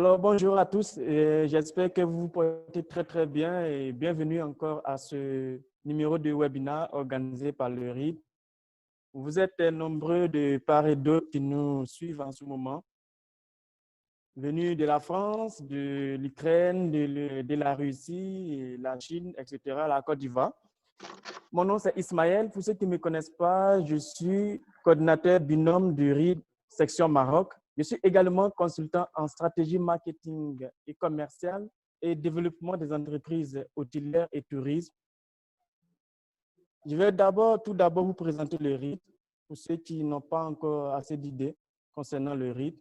Alors, bonjour à tous. J'espère que vous vous portez très bien et bienvenue encore à ce numéro de webinaire organisé par le RID. Vous êtes nombreux de part et d'autre qui nous suivent en ce moment, venus de la France, de l'Ukraine, de la Russie, la Chine, etc., la Côte d'Ivoire. Mon nom, c'est Ismaël. Pour ceux qui ne me connaissent pas, je suis coordinateur binôme du RID section Maroc. Je suis également consultant en stratégie marketing et commerciale et développement des entreprises hôtelières et tourisme. Je vais tout d'abord vous présenter le RID pour ceux qui n'ont pas encore assez d'idées concernant le RID.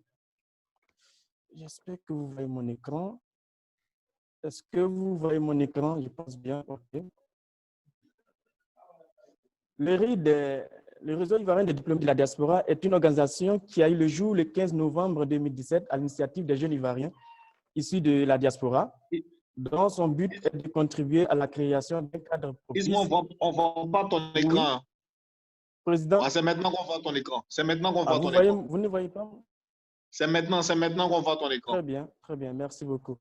J'espère que vous voyez mon écran. Est-ce que vous voyez mon écran? Je pense bien. OK. Le RID, le réseau ivoirien des diplômés de la diaspora, est une organisation qui a eu le jour le 15 novembre 2017 à l'initiative des jeunes ivoiriens issus de la diaspora, dont son but est de contribuer à la création d'un cadre propice. On ne voit pas ton écran. Oui. Président. C'est maintenant qu'on voit ton écran. C'est maintenant qu'on Ah, voit ton écran. Vous ne voyez pas? C'est maintenant qu'on voit ton écran. Très bien. Merci beaucoup.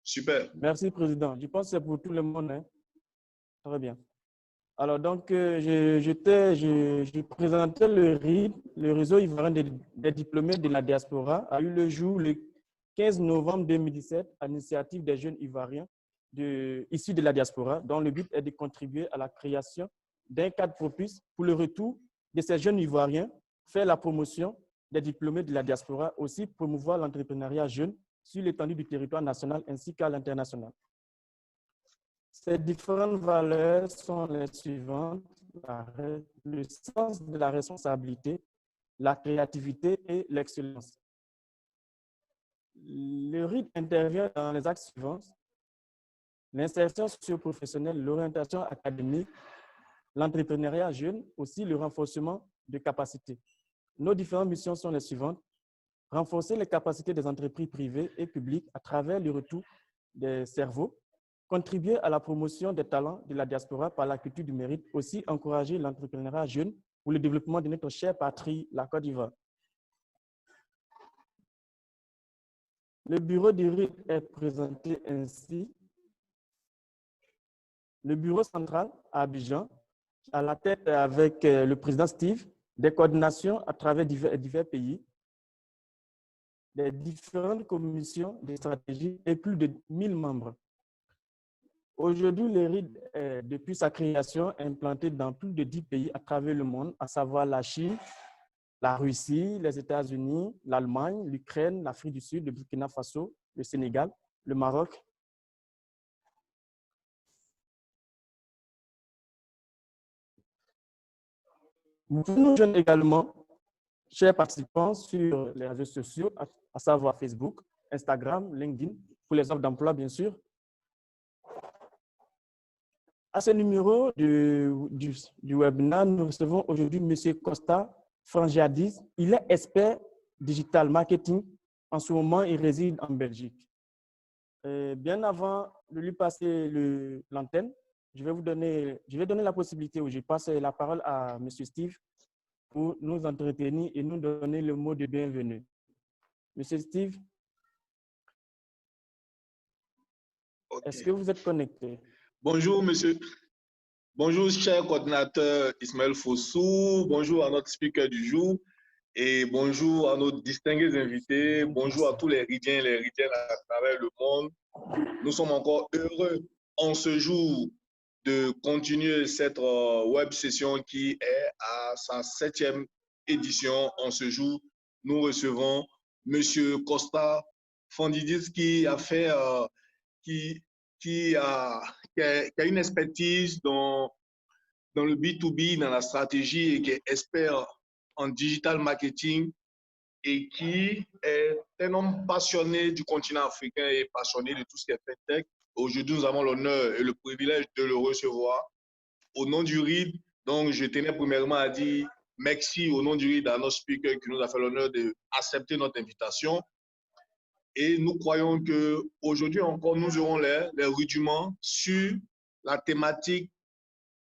Super. Merci, Président. Je pense que c'est pour tout le monde. Hein? Très bien. Alors, donc, je présentais le RID, le réseau ivoirien des diplômés de la diaspora, a eu le jour le 15 novembre 2017 à l'initiative des jeunes ivoiriens issus de la diaspora, dont le but est de contribuer à la création d'un cadre propice pour le retour de ces jeunes ivoiriens, faire la promotion des diplômés de la diaspora, aussi promouvoir l'entrepreneuriat jeune sur l'étendue du territoire national ainsi qu'à l'international. Ces différentes valeurs sont les suivantes: le sens de la responsabilité, la créativité et l'excellence. Le RID intervient dans les axes suivants: l'insertion socio-professionnelle, l'orientation académique, l'entrepreneuriat jeune, aussi le renforcement de capacités. Nos différentes missions sont les suivantes: renforcer les capacités des entreprises privées et publiques à travers le retour des cerveaux, contribuer à la promotion des talents de la diaspora par la culture du mérite, aussi encourager l'entrepreneuriat jeune pour le développement de notre chère patrie, la Côte d'Ivoire. Le bureau du RID est présenté ainsi. Le bureau central à Abidjan, à la tête avec le président Steve, des coordinations à travers divers pays, des différentes commissions de stratégie et plus de 1000 membres. Aujourd'hui, le RID est, depuis sa création, implanté dans plus de 10 pays à travers le monde, à savoir la Chine, la Russie, les États-Unis, l'Allemagne, l'Ukraine, l'Afrique du Sud, le Burkina Faso, le Sénégal, le Maroc. Vous pouvez nous joindre également, chers participants, sur les réseaux sociaux, à savoir Facebook, Instagram, LinkedIn, pour les offres d'emploi, bien sûr. À ce numéro du webinaire, nous recevons aujourd'hui M. Costa Frangiadis. Il est expert digital marketing. En ce moment, il réside en Belgique. Bien avant de lui passer l'antenne, je vais donner la possibilité, où je passe la parole à M. Steve pour nous entretenir et nous donner le mot de bienvenue. M. Steve, okay. Est-ce que vous êtes connecté? Bonjour, monsieur. Bonjour, cher coordinateur Ismaël Fossou. Bonjour à notre speaker du jour. Et bonjour à nos distingués invités. Bonjour à tous les Ridiens et les Ridiennes à travers le monde. Nous sommes encore heureux en ce jour de continuer cette web session qui est à sa 7e édition. En ce jour, nous recevons M. Costa Fondidis qui a fait, qui a une expertise dans le B2B, dans la stratégie, et qui est expert en digital marketing et qui est un homme passionné du continent africain et passionné de tout ce qui est FinTech. Aujourd'hui, nous avons l'honneur et le privilège de le recevoir au nom du RID. Donc, je tenais premièrement à dire merci au nom du RID à notre speaker qui nous a fait l'honneur d'accepter notre invitation. Et nous croyons qu'aujourd'hui encore, nous aurons les rudiments sur la thématique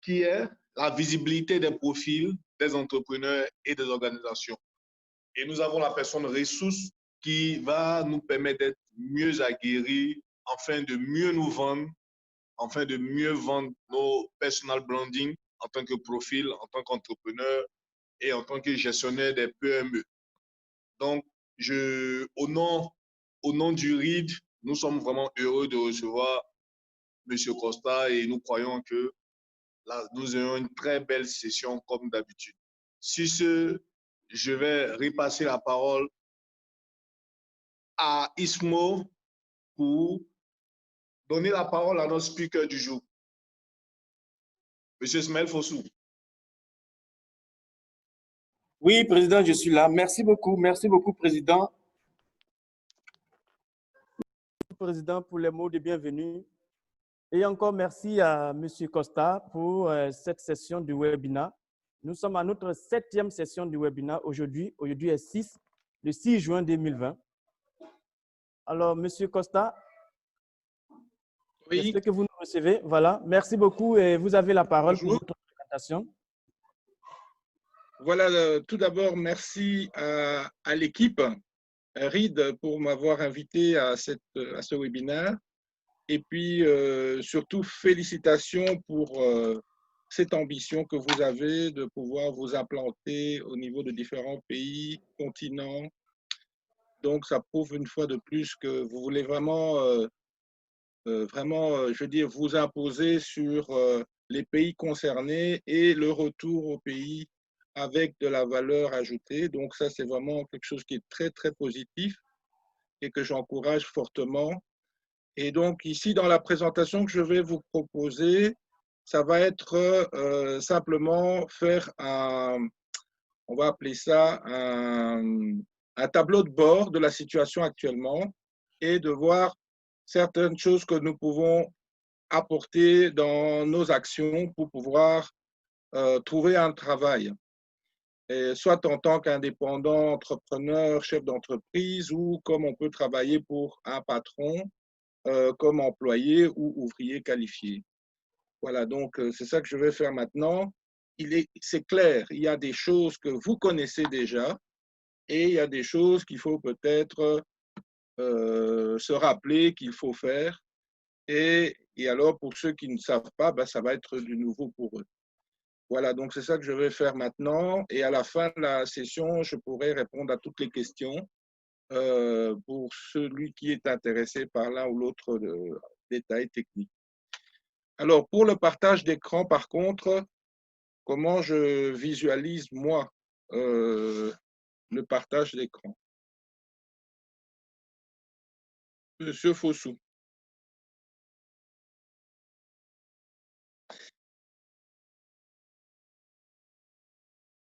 qui est la visibilité des profils des entrepreneurs et des organisations. Et nous avons la personne ressource qui va nous permettre d'être mieux aguerris, afin de mieux nous vendre, afin de mieux vendre nos personal branding en tant que profil, en tant qu'entrepreneur et en tant que gestionnaire des PME. Donc, au nom du RID, nous sommes vraiment heureux de recevoir M. Costa et nous croyons que là, nous aurons une très belle session comme d'habitude. Sur ce, je vais repasser la parole à Ismo pour donner la parole à notre speaker du jour, M. Ismaël Fossou. Oui, Président, je suis là. Merci beaucoup, Président. Président, pour les mots de bienvenue. Et encore merci à M. Costa pour cette session du webinaire. Nous sommes à notre 7e session du webinaire aujourd'hui. Aujourd'hui est le 6 juin 2020. Alors, M. Costa, oui. J'espère que vous nous recevez. Voilà, merci beaucoup et vous avez la parole. Bonjour. Pour votre présentation. Voilà, tout d'abord, merci à l'équipe RID pour m'avoir invité à ce webinaire. Et puis, surtout, félicitations pour cette ambition que vous avez de pouvoir vous implanter au niveau de différents pays, continents. Donc, ça prouve une fois de plus que vous voulez vraiment, je veux dire, vous imposer sur les pays concernés et le retour au pays avec de la valeur ajoutée. Donc, ça, c'est vraiment quelque chose qui est très, très positif et que j'encourage fortement. Et donc, ici, dans la présentation que je vais vous proposer, ça va être simplement faire on va appeler ça un tableau de bord de la situation actuellement et de voir certaines choses que nous pouvons apporter dans nos actions pour pouvoir trouver un travail, et soit en tant qu'indépendant, entrepreneur, chef d'entreprise, ou comme on peut travailler pour un patron, comme employé ou ouvrier qualifié. Voilà, donc c'est ça que je vais faire maintenant. C'est clair, il y a des choses que vous connaissez déjà et il y a des choses qu'il faut peut-être se rappeler qu'il faut faire. Et alors, pour ceux qui ne savent pas, ben, ça va être du nouveau pour eux. Voilà, donc c'est ça que je vais faire maintenant. Et à la fin de la session, je pourrai répondre à toutes les questions pour celui qui est intéressé par l'un ou l'autre détail technique. Alors, pour le partage d'écran, par contre, comment je visualise, moi, le partage d'écran? Monsieur Fossou.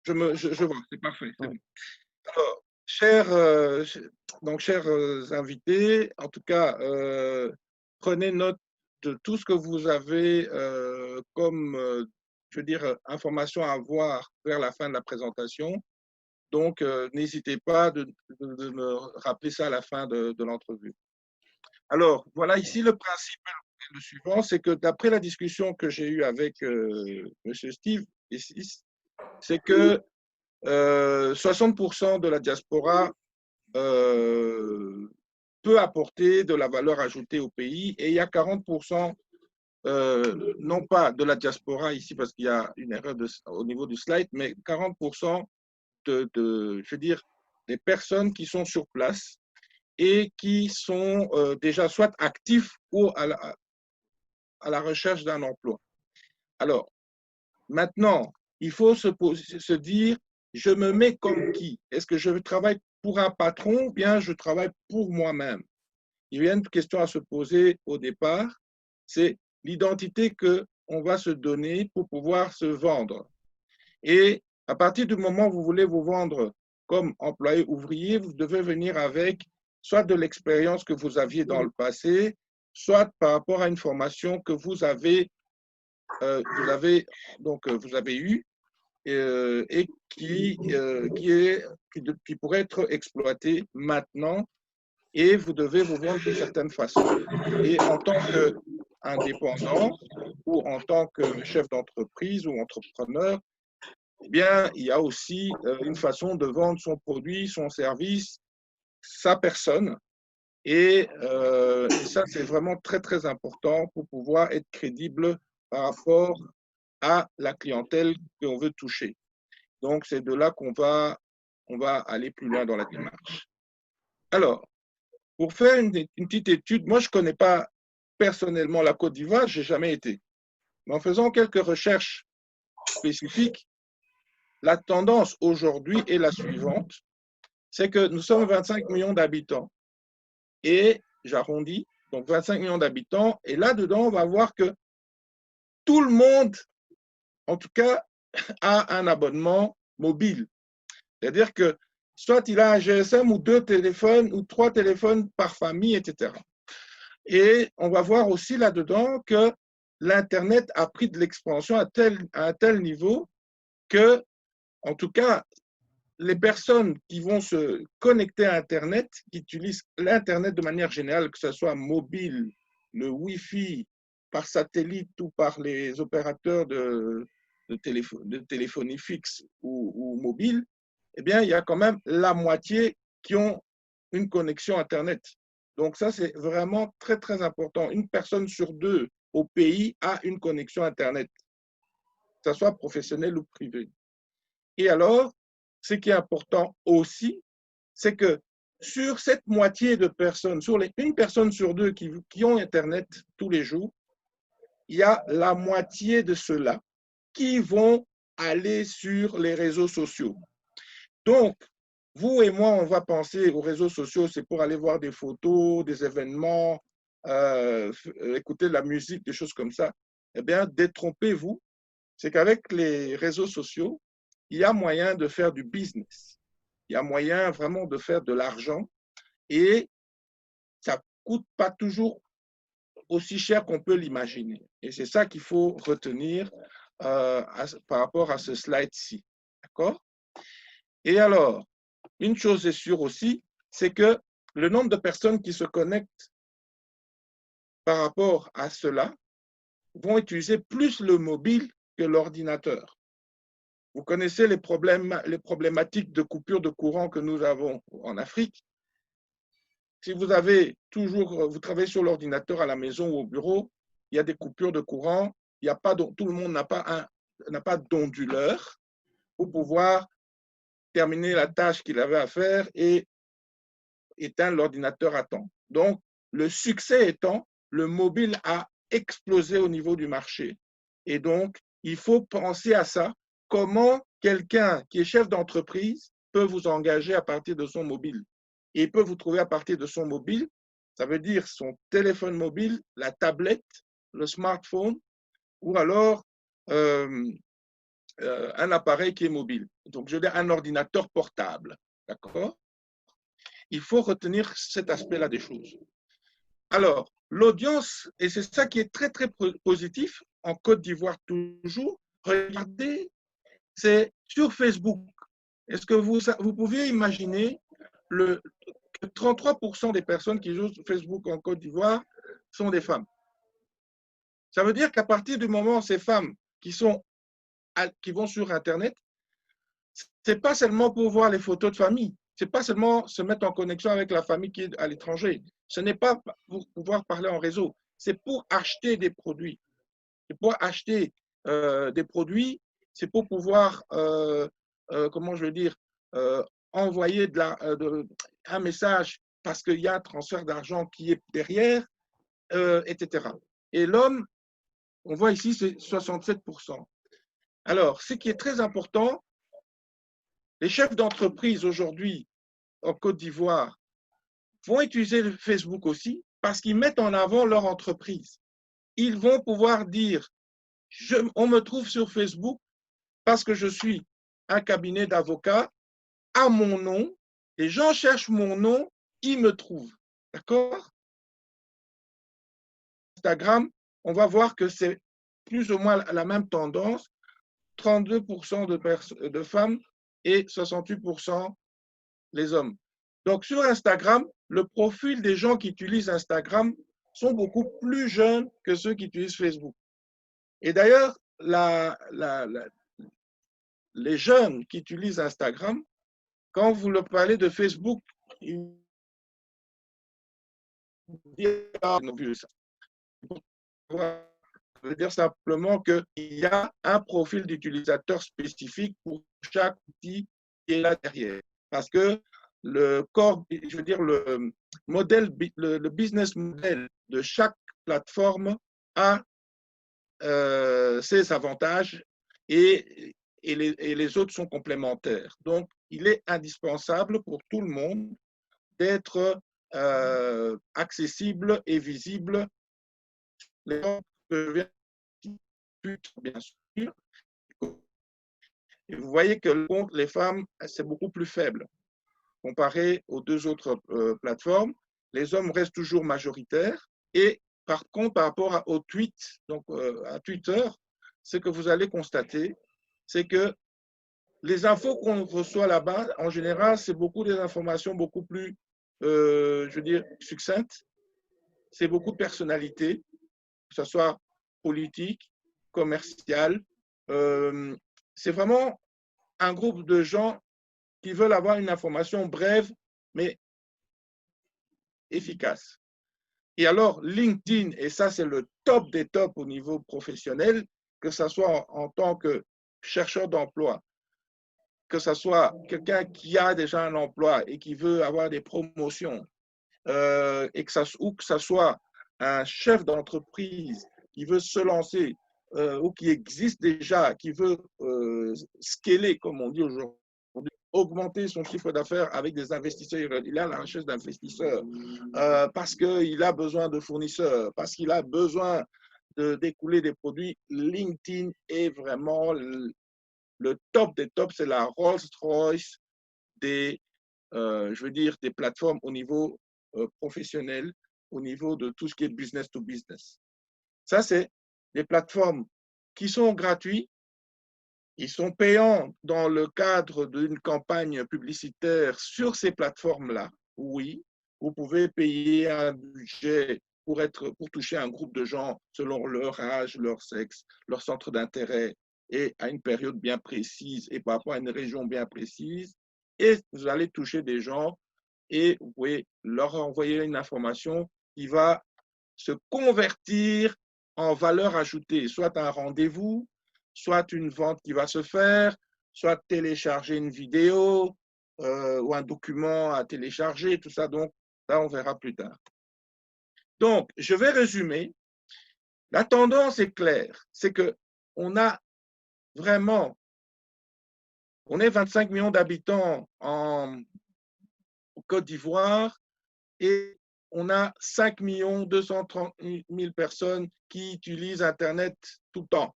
Je vois, c'est parfait. C'est bon. Alors, chers invités, en tout cas, prenez note de tout ce que vous avez comme, je veux dire, information à avoir vers la fin de la présentation. Donc, n'hésitez pas de me rappeler ça à la fin de l'entrevue. Alors, voilà, ici, le principe est le suivant, c'est que d'après la discussion que j'ai eue avec M. Steve, c'est que 60% de la diaspora peut apporter de la valeur ajoutée au pays, et il y a 40%, non pas de la diaspora ici parce qu'il y a une erreur au niveau du slide, mais 40% je veux dire, des personnes qui sont sur place et qui sont déjà soit actifs ou à la recherche d'un emploi. Alors, maintenant, il faut se dire, je me mets comme qui? Est-ce que je travaille pour un patron ou bien je travaille pour moi-même? Il y a une question à se poser au départ, c'est l'identité qu'on va se donner pour pouvoir se vendre. Et à partir du moment où vous voulez vous vendre comme employé ouvrier, vous devez venir avec soit de l'expérience que vous aviez dans le passé, soit par rapport à une formation que vous avez eue et qui pourrait être exploitée maintenant, et vous devez vous vendre d'une certaine façon. Et en tant qu'indépendant ou en tant que chef d'entreprise ou entrepreneur, eh bien, il y a aussi une façon de vendre son produit, son service sa personne. Et ça, c'est vraiment très, très important pour pouvoir être crédible par rapport à la clientèle qu'on veut toucher. Donc, c'est de là qu'on va aller plus loin dans la démarche. Alors, pour faire une petite étude, moi, je ne connais pas personnellement la Côte d'Ivoire, je n'ai jamais été. Mais en faisant quelques recherches spécifiques, la tendance aujourd'hui est la suivante, c'est que nous sommes 25 millions d'habitants. Et j'arrondis, donc 25 millions d'habitants. Et là-dedans, on va voir que tout le monde, en tout cas, a un abonnement mobile. C'est-à-dire que soit il a un GSM ou 2 téléphones ou 3 téléphones par famille, etc. Et on va voir aussi là-dedans que l'Internet a pris de l'expansion à un tel niveau que, en tout cas, les personnes qui vont se connecter à Internet, qui utilisent l'Internet de manière générale, que ce soit mobile, le Wi-Fi, par satellite ou par les opérateurs de téléphonie fixe ou mobile, eh bien, il y a quand même la moitié qui ont une connexion Internet. Donc ça, c'est vraiment très, très important. Une personne sur 2 au pays a une connexion Internet, que ce soit professionnelle ou privée. Et alors, ce qui est important aussi, c'est que sur cette moitié de personnes, sur une personne sur 2 qui ont Internet tous les jours, il y a la moitié de ceux-là qui vont aller sur les réseaux sociaux. Donc, vous et moi, on va penser aux réseaux sociaux, c'est pour aller voir des photos, des événements, écouter de la musique, des choses comme ça. Eh bien, détrompez-vous, c'est qu'avec les réseaux sociaux, il y a moyen de faire du business. Il y a moyen vraiment de faire de l'argent et ça ne coûte pas toujours aussi cher qu'on peut l'imaginer. Et c'est ça qu'il faut retenir par rapport à ce slide-ci. D'accord? Et alors, une chose est sûre aussi, c'est que le nombre de personnes qui se connectent par rapport à cela vont utiliser plus le mobile que l'ordinateur. Vous connaissez les problématiques de coupure de courant que nous avons en Afrique. Si vous travaillez sur l'ordinateur à la maison ou au bureau, il y a des coupures de courant, tout le monde n'a pas d'onduleur pour pouvoir terminer la tâche qu'il avait à faire et éteindre l'ordinateur à temps. Donc, le succès étant, le mobile a explosé au niveau du marché. Et donc, il faut penser à ça. Comment quelqu'un qui est chef d'entreprise peut vous engager à partir de son mobile? Et il peut vous trouver à partir de son mobile. Ça veut dire son téléphone mobile, la tablette, le smartphone, ou alors un appareil qui est mobile. Donc, je dis un ordinateur portable. D'accord? Il faut retenir cet aspect-là des choses. Alors, l'audience, et c'est ça qui est très, très positif en Côte d'Ivoire toujours, regardez, c'est sur Facebook. Est-ce que vous pouvez imaginer que 33% des personnes qui jouent sur Facebook en Côte d'Ivoire sont des femmes? Ça veut dire qu'à partir du moment où ces femmes qui vont sur Internet, ce n'est pas seulement pour voir les photos de famille, ce n'est pas seulement se mettre en connexion avec la famille qui est à l'étranger, ce n'est pas pour pouvoir parler en réseau, c'est pour acheter des produits. C'est pour acheter des produits, c'est pour pouvoir, comment je veux dire, envoyer un message parce qu'il y a un transfert d'argent qui est derrière, etc. Et l'homme, on voit ici, c'est 67%. Alors, ce qui est très important, les chefs d'entreprise aujourd'hui en Côte d'Ivoire vont utiliser le Facebook aussi parce qu'ils mettent en avant leur entreprise. Ils vont pouvoir dire, on me trouve sur Facebook parce que je suis un cabinet d'avocats à mon nom, les gens cherchent mon nom, ils me trouvent. D'accord? Instagram, on va voir que c'est plus ou moins la même tendance, 32% de femmes et 68% les hommes. Donc, sur Instagram, le profil des gens qui utilisent Instagram sont beaucoup plus jeunes que ceux qui utilisent Facebook. Et d'ailleurs, les jeunes qui utilisent Instagram, quand vous leur parlez de Facebook, ils dire, ah, on a vu ça. Je veux dire simplement qu'il y a un profil d'utilisateur spécifique pour chaque outil qui est là derrière. Parce que le corps, je veux dire, le business model de chaque plateforme a ses avantages et les autres sont complémentaires. Donc, il est indispensable pour tout le monde d'être accessible et visible. Les gens que je viens de bien sûr. Et vous voyez que le compte, les femmes, c'est beaucoup plus faible. Comparé aux deux autres plateformes, les hommes restent toujours majoritaires. Et par contre, par rapport au tweet, donc à Twitter, ce que vous allez constater, c'est que les infos qu'on reçoit là-bas, en général, c'est beaucoup des informations beaucoup plus, je veux dire, succinctes. C'est beaucoup de personnalités, que ce soit politique, commercial. C'est vraiment un groupe de gens qui veulent avoir une information brève, mais efficace. Et alors, LinkedIn, et ça, c'est le top des tops au niveau professionnel, que ce soit en tant que chercheur d'emploi, que ce soit quelqu'un qui a déjà un emploi et qui veut avoir des promotions, ou que ce soit un chef d'entreprise qui veut se lancer ou qui existe déjà, qui veut scaler, comme on dit aujourd'hui, augmenter son chiffre d'affaires avec des investisseurs. Il a la richesse d'investisseurs parce qu'il a besoin de fournisseurs, parce qu'il a besoin d'écouler des produits. LinkedIn est vraiment le top des tops. C'est la Rolls-Royce des, je veux dire, des plateformes au niveau professionnel, au niveau de tout ce qui est business to business. Ça, c'est des plateformes qui sont gratuites. Ils sont payants dans le cadre d'une campagne publicitaire sur ces plateformes-là. Oui, vous pouvez payer un budget pour toucher un groupe de gens selon leur âge, leur sexe, leur centre d'intérêt et à une période bien précise et par rapport à une région bien précise. Et vous allez toucher des gens et vous pouvez leur envoyer une information qui va se convertir en valeur ajoutée, soit un rendez-vous, soit une vente qui va se faire, soit télécharger une vidéo ou un document à télécharger, tout ça. Donc, là, on verra plus tard. Donc, je vais résumer. La tendance est claire, c'est qu'on a vraiment, on est 25 millions d'habitants en Côte d'Ivoire et on a 5 230 000 personnes qui utilisent Internet tout le temps.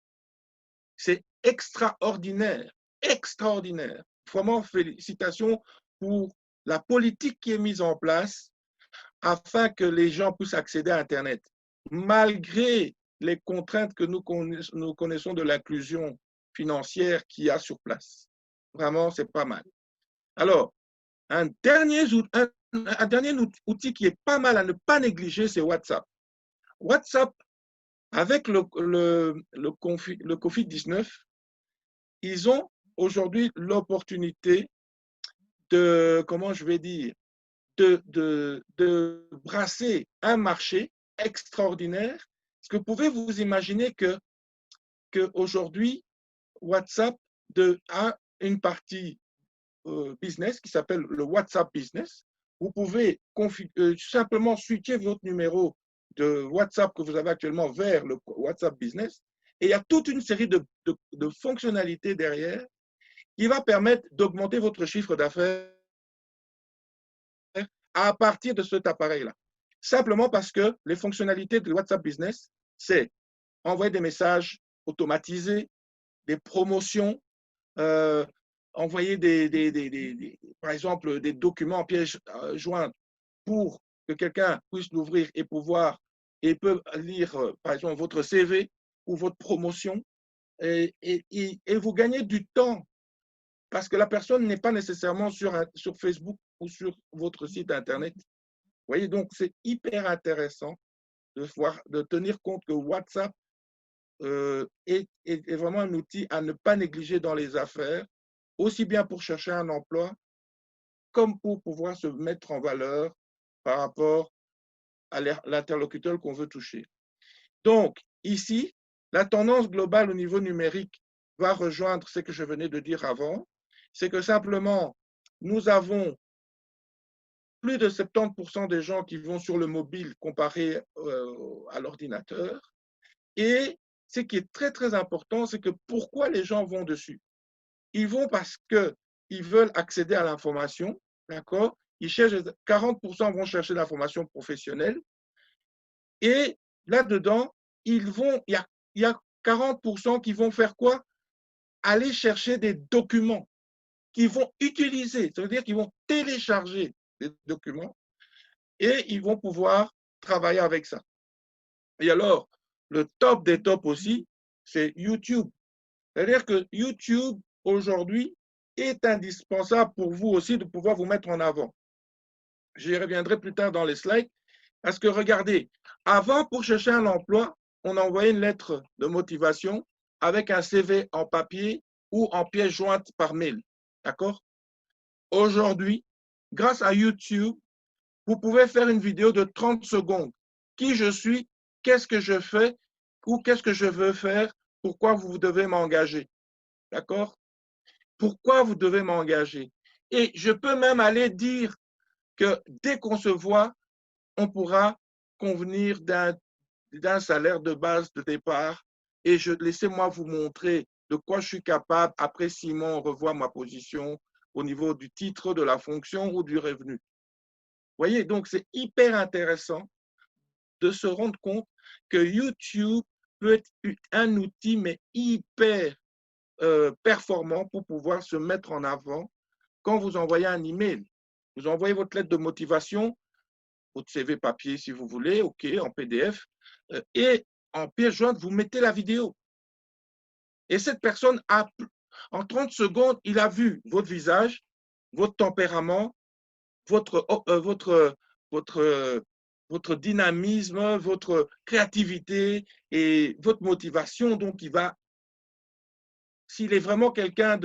C'est extraordinaire, extraordinaire. Vraiment, félicitations pour la politique qui est mise en place afin que les gens puissent accéder à Internet, malgré les contraintes que nous connaissons de l'inclusion financière qu'il y a sur place. Vraiment, c'est pas mal. Alors, un dernier outil qui est pas mal à ne pas négliger, c'est WhatsApp. WhatsApp, avec le Covid-19, ils ont aujourd'hui l'opportunité de, comment je vais dire, de brasser un marché extraordinaire. Est-ce que vous pouvez vous imaginer qu'aujourd'hui, WhatsApp a une partie business qui s'appelle le WhatsApp Business. Vous pouvez simplement switcher votre numéro de WhatsApp que vous avez actuellement vers le WhatsApp Business. Et il y a toute une série de fonctionnalités derrière qui va permettre d'augmenter votre chiffre d'affaires à partir de cet appareil-là. Simplement parce que les fonctionnalités de WhatsApp Business, c'est envoyer des messages automatisés, des promotions, envoyer par exemple des documents en pièce jointe pour que quelqu'un puisse l'ouvrir et peut lire par exemple votre CV ou votre promotion et vous gagnez du temps parce que la personne n'est pas nécessairement sur Facebook ou sur votre site internet. Vous voyez, donc c'est hyper intéressant de tenir compte que WhatsApp est vraiment un outil à ne pas négliger dans les affaires, aussi bien pour chercher un emploi, comme pour pouvoir se mettre en valeur par rapport à l'interlocuteur qu'on veut toucher. Donc, ici, la tendance globale au niveau numérique va rejoindre ce que je venais de dire avant. C'est que simplement, nous avons plus de 70% des gens qui vont sur le mobile comparé à l'ordinateur. Et ce qui est très, très important, c'est que pourquoi les gens vont dessus? Ils vont parce qu'ils veulent accéder à l'information, d'accord? 40% vont chercher l'information professionnelle. Et là-dedans, il y a 40% qui vont faire quoi? Aller chercher des documents qu'ils vont utiliser. Ça veut dire qu'ils vont télécharger des documents et ils vont pouvoir travailler avec ça. Et alors, le top des tops aussi, c'est YouTube. C'est-à-dire que YouTube, aujourd'hui, est indispensable pour vous aussi de pouvoir vous mettre en avant. J'y reviendrai plus tard dans les slides. Parce que regardez, avant, pour chercher un emploi, on envoyait une lettre de motivation avec un CV en papier ou en pièce jointe par mail. D'accord? Aujourd'hui, grâce à YouTube, vous pouvez faire une vidéo de 30 secondes. Qui je suis, qu'est-ce que je fais ou qu'est-ce que je veux faire, pourquoi vous devez m'engager. D'accord? Pourquoi vous devez m'engager. Et je peux même aller dire que dès qu'on se voit, on pourra convenir d'un salaire de base de départ et laissez-moi vous montrer de quoi je suis capable. Après 6 mois, on revoit ma position au niveau du titre, de la fonction ou du revenu. Vous voyez, donc c'est hyper intéressant de se rendre compte que YouTube peut être un outil, mais hyper performant pour pouvoir se mettre en avant quand vous envoyez un email. Vous envoyez votre lettre de motivation, votre CV papier si vous voulez, OK, en PDF, et en pièce jointe, vous mettez la vidéo. Et cette personne, en 30 secondes, il a vu votre visage, votre tempérament, votre dynamisme, votre créativité et votre motivation. Donc, s'il est vraiment quelqu'un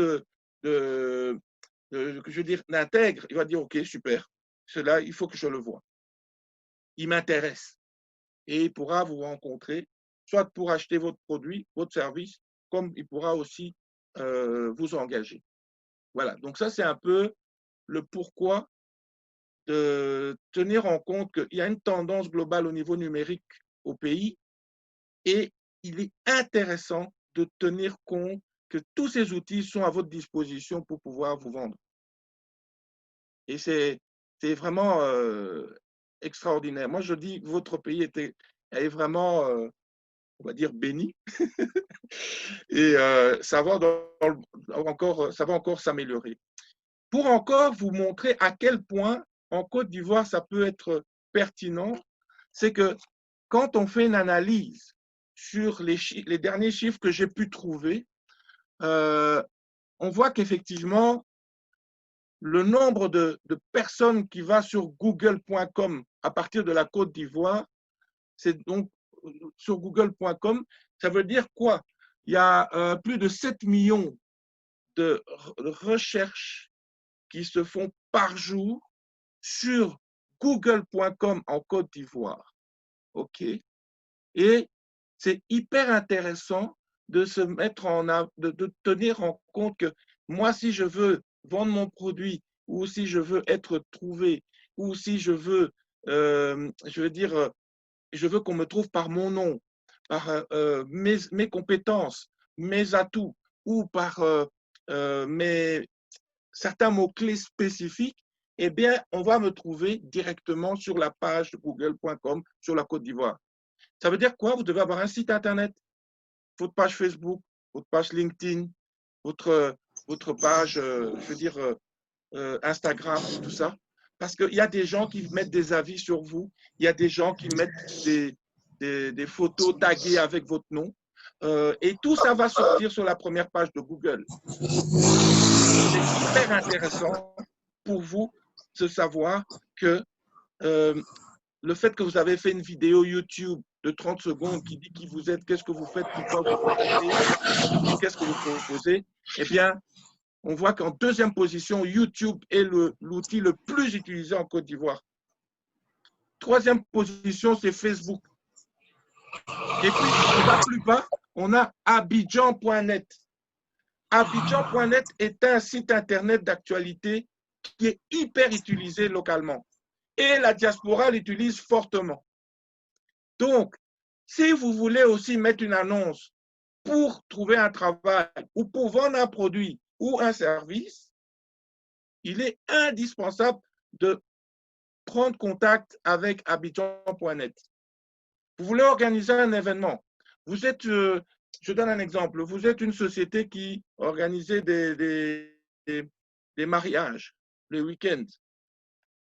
je veux dire, d'intègre, il va dire, OK, super, cela, il faut que je le voie. Il m'intéresse. Et il pourra vous rencontrer, soit pour acheter votre produit, votre service, comme il pourra aussi vous engager. Voilà, donc ça, c'est un peu le pourquoi de tenir en compte qu'il y a une tendance globale au niveau numérique au pays et il est intéressant de tenir compte que tous ces outils sont à votre disposition pour pouvoir vous vendre. Et c'est vraiment extraordinaire. Moi, je dis que votre pays est vraiment, on va dire, béni. Et ça va encore s'améliorer. Pour encore vous montrer à quel point en Côte d'Ivoire, ça peut être pertinent, c'est que quand on fait une analyse sur les derniers chiffres que j'ai pu trouver, on voit qu'effectivement, le nombre de personnes qui va sur google.com à partir de la Côte d'Ivoire, c'est donc sur google.com, ça veut dire quoi? Il y a plus de 7 millions de recherches qui se font par jour sur google.com en Côte d'Ivoire. OK? Et c'est hyper intéressant de se mettre de tenir en compte que moi, si je veux vendre mon produit ou si je veux être trouvé ou si je veux, je veux dire, je veux qu'on me trouve par mon nom, par mes compétences, mes atouts ou par certains mots-clés spécifiques, eh bien, on va me trouver directement sur la page de google.com sur la Côte d'Ivoire. Ça veut dire quoi? Vous devez avoir un site Internet, votre page Facebook, votre page LinkedIn, votre page, je veux dire, Instagram, tout ça. Parce qu'il y a des gens qui mettent des avis sur vous, il y a des gens qui mettent des photos taguées avec votre nom. Et tout ça va sortir sur la première page de Google. C'est hyper intéressant pour vous de savoir que le fait que vous avez fait une vidéo YouTube de 30 secondes qui dit qui vous êtes, qu'est-ce que vous faites, pourquoi vous faites, qu'est-ce que vous proposez, eh bien, on voit qu'en deuxième position, YouTube est l'outil le plus utilisé en Côte d'Ivoire. Troisième position, c'est Facebook. Et puis, on va plus bas, on a Abidjan.net. Abidjan.net est un site internet d'actualité qui est hyper utilisé localement. Et la diaspora l'utilise fortement. Donc, si vous voulez aussi mettre une annonce pour trouver un travail ou pour vendre un produit ou un service, il est indispensable de prendre contact avec Abidjan.net. Vous voulez organiser un événement. Vous êtes, je donne un exemple, vous êtes une société qui organise des mariages, les week-ends,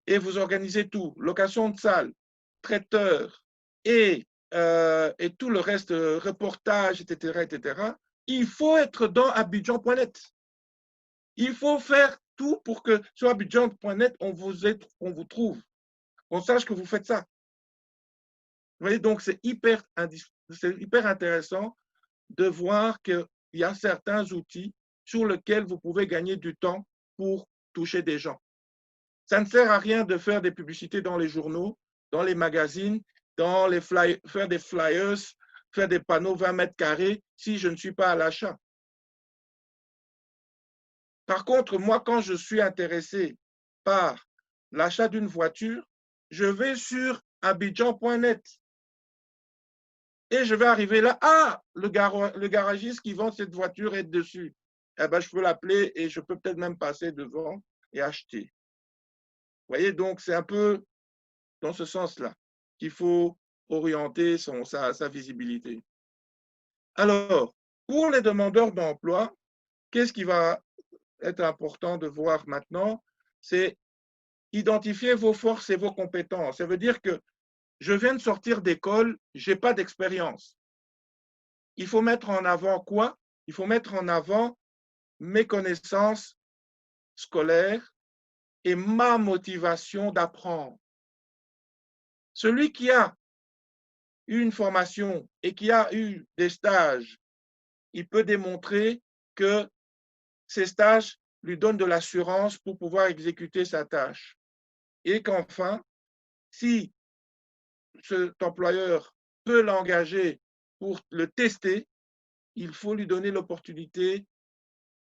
et vous organisez tout, location de salle, traiteur et tout le reste, reportage, etc., etc. Il faut être dans Abidjan.net. Il faut faire tout pour que sur Abidjan.net, on vous trouve, qu'on sache que vous faites ça. Vous voyez, donc c'est hyper intéressant de voir qu'il y a certains outils sur lesquels vous pouvez gagner du temps pour toucher des gens. Ça ne sert à rien de faire des publicités dans les journaux, dans les magazines, faire des flyers, faire des panneaux 20 mètres carrés si je ne suis pas à l'achat. Par contre, moi, quand je suis intéressé par l'achat d'une voiture, je vais sur Abidjan.net. Et je vais arriver là, le garagiste qui vend cette voiture est dessus. Eh ben, je peux l'appeler et je peux peut-être même passer devant et acheter. Vous voyez, donc c'est un peu dans ce sens-là qu'il faut orienter sa visibilité. Alors, pour les demandeurs d'emploi, qu'est-ce qui va être important de voir maintenant? C'est identifier vos forces et vos compétences. Ça veut dire que je viens de sortir d'école, je n'ai pas d'expérience. Il faut mettre en avant quoi? Il faut mettre en avant mes connaissances scolaires et ma motivation d'apprendre. Celui qui a eu une formation et qui a eu des stages, il peut démontrer que ces stages lui donnent de l'assurance pour pouvoir exécuter sa tâche. Et qu'enfin, si cet employeur peut l'engager pour le tester, il faut lui donner l'opportunité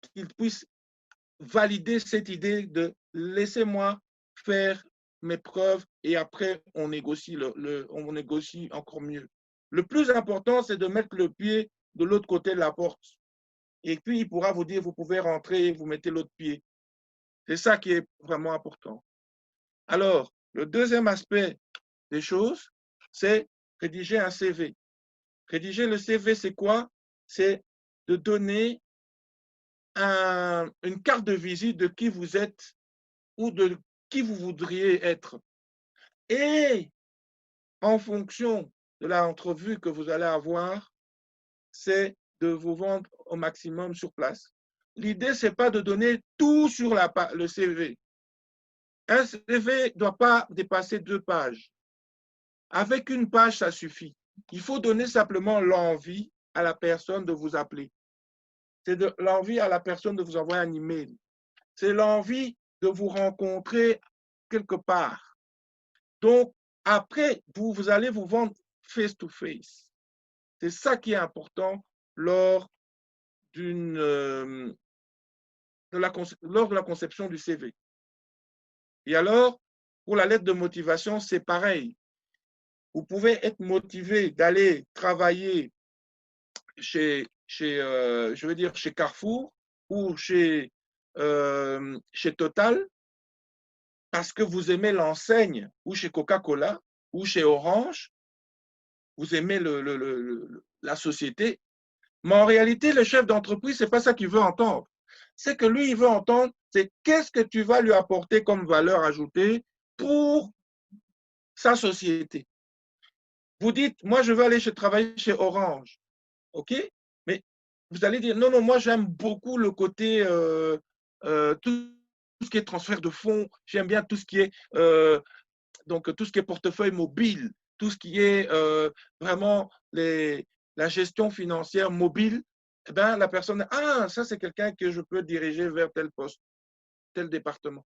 qu'il puisse valider cette idée de laissez-moi faire mes preuves et après on négocie, on négocie encore mieux. Le plus important, c'est de mettre le pied de l'autre côté de la porte. Et puis, il pourra vous dire, vous pouvez rentrer et vous mettez l'autre pied. C'est ça qui est vraiment important. Alors, le deuxième aspect des choses, c'est rédiger un CV. Rédiger le CV, c'est quoi? C'est de donner une carte de visite de qui vous êtes ou de qui vous voudriez être. Et en fonction de l'entrevue que vous allez avoir, c'est de vous vendre au maximum sur place. L'idée, ce n'est pas de donner tout sur le CV. Un CV ne doit pas dépasser 2 pages. Avec une page, ça suffit. Il faut donner simplement l'envie à la personne de vous appeler. C'est l'envie à la personne de vous envoyer un email. C'est l'envie de vous rencontrer quelque part. Donc, après, vous allez vous vendre face-to-face. C'est ça qui est important lors de la conception du CV. Et alors, pour la lettre de motivation, c'est pareil. Vous pouvez être motivé d'aller travailler chez Carrefour ou chez Total parce que vous aimez l'enseigne, ou chez Coca-Cola, ou chez Orange, vous aimez la société. Mais en réalité, le chef d'entreprise, ce n'est pas ça qu'il veut entendre. C'est que lui, il veut entendre, c'est qu'est-ce que tu vas lui apporter comme valeur ajoutée pour sa société. Vous dites, moi, je veux aller travailler chez Orange. OK? Mais vous allez dire, non, non, moi, j'aime beaucoup le côté, tout ce qui est transfert de fonds. J'aime bien tout ce qui est, donc, tout ce qui est portefeuille mobile, tout ce qui est vraiment la gestion financière mobile. Eh bien, la personne, ça, c'est quelqu'un que je peux diriger vers tel poste, tel département.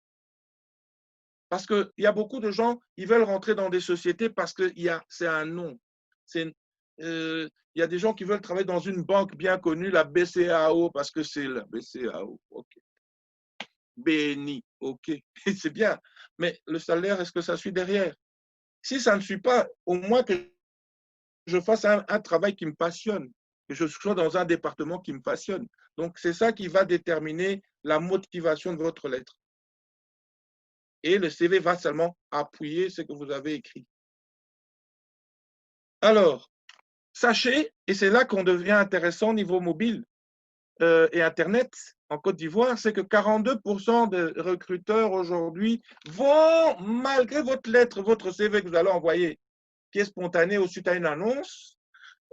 Parce qu'il y a beaucoup de gens, ils veulent rentrer dans des sociétés parce que c'est un nom. Il y a des gens qui veulent travailler dans une banque bien connue, la BCAO, parce que c'est la BCAO. OK. BNI, OK. C'est bien. Mais le salaire, est-ce que ça suit derrière? Si ça ne suit pas, au moins que je fasse un travail qui me passionne, que je sois dans un département qui me passionne. Donc, c'est ça qui va déterminer la motivation de votre lettre. Et le CV va seulement appuyer ce que vous avez écrit. Alors, sachez, et c'est là qu'on devient intéressant au niveau mobile et Internet en Côte d'Ivoire, c'est que 42% des recruteurs aujourd'hui vont, malgré votre lettre, votre CV que vous allez envoyer, qui est spontané ou suite à une annonce,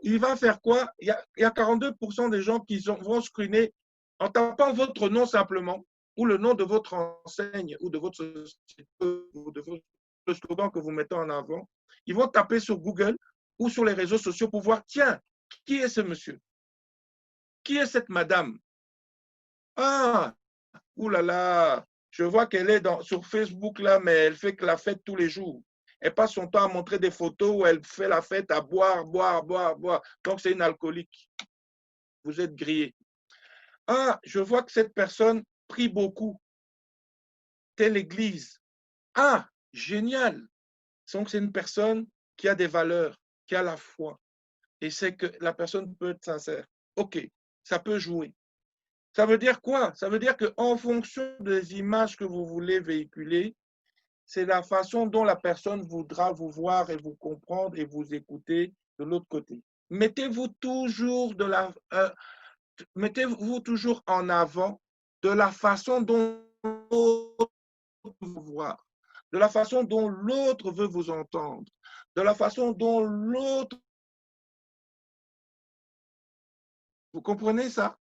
il va faire quoi? Il y a 42% des gens qui vont screener en tapant votre nom simplement, ou le nom de votre enseigne, ou de votre société, ou de le slogan que vous mettez en avant. Ils vont taper sur Google ou sur les réseaux sociaux pour voir, tiens, qui est ce monsieur? Qui est cette madame? Ah, oulala, je vois qu'elle est sur Facebook là, mais elle fait que la fête tous les jours. Elle passe son temps à montrer des photos où elle fait la fête à boire, boire, boire, boire. Donc, c'est une alcoolique. Vous êtes grillé. Ah, je vois que cette personne prie beaucoup. Telle église. Ah, génial. Donc, c'est une personne qui a des valeurs, qui a la foi. Et c'est que la personne peut être sincère. OK, ça peut jouer. Ça veut dire quoi? Ça veut dire qu'en fonction des images que vous voulez véhiculer, c'est la façon dont la personne voudra vous voir et vous comprendre et vous écouter de l'autre côté. Mettez-vous toujours mettez-vous toujours en avant de la façon dont l'autre veut vous voir, de la façon dont l'autre veut vous entendre, de la façon dont l'autre... Vous comprenez ça?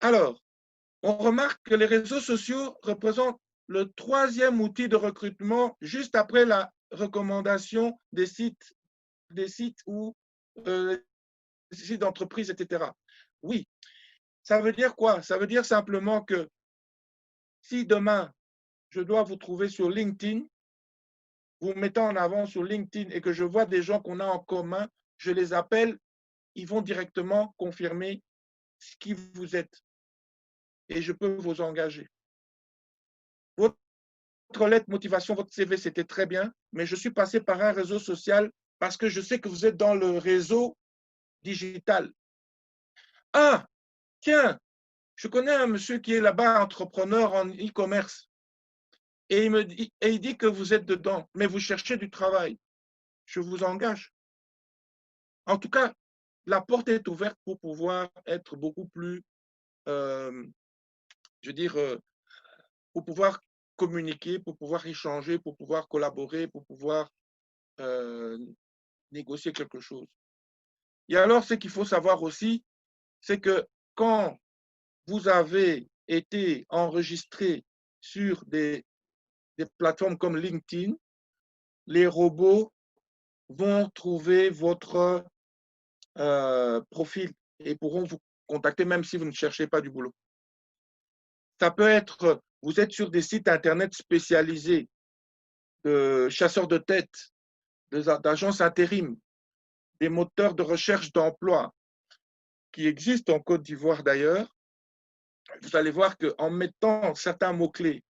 Alors, on remarque que les réseaux sociaux représentent le troisième outil de recrutement juste après la recommandation des sites ou des sites d'entreprise, etc. Oui, ça veut dire quoi? Ça veut dire simplement que si demain, je dois vous trouver sur LinkedIn, vous me mettez en avant sur LinkedIn et que je vois des gens qu'on a en commun, je les appelle, ils vont directement confirmer qui vous êtes et je peux vous engager. Votre lettre motivation, votre CV, c'était très bien, mais je suis passé par un réseau social parce que je sais que vous êtes dans le réseau digital. Ah, tiens, je connais un monsieur qui est là-bas, entrepreneur en e-commerce, et il dit que vous êtes dedans, mais vous cherchez du travail. Je vous engage. En tout cas, la porte est ouverte pour pouvoir être beaucoup plus, je veux dire, pour pouvoir communiquer, pour pouvoir échanger, pour pouvoir collaborer, pour pouvoir négocier quelque chose. Et alors, ce qu'il faut savoir aussi, c'est que quand vous avez été enregistré sur des plateformes comme LinkedIn, les robots vont trouver votre profil et pourront vous contacter même si vous ne cherchez pas du boulot. Ça peut être, vous êtes sur des sites Internet spécialisés, de chasseurs de tête, d'agences intérim, des moteurs de recherche d'emploi qui existent en Côte d'Ivoire d'ailleurs. Vous allez voir qu'en mettant certains mots-clés,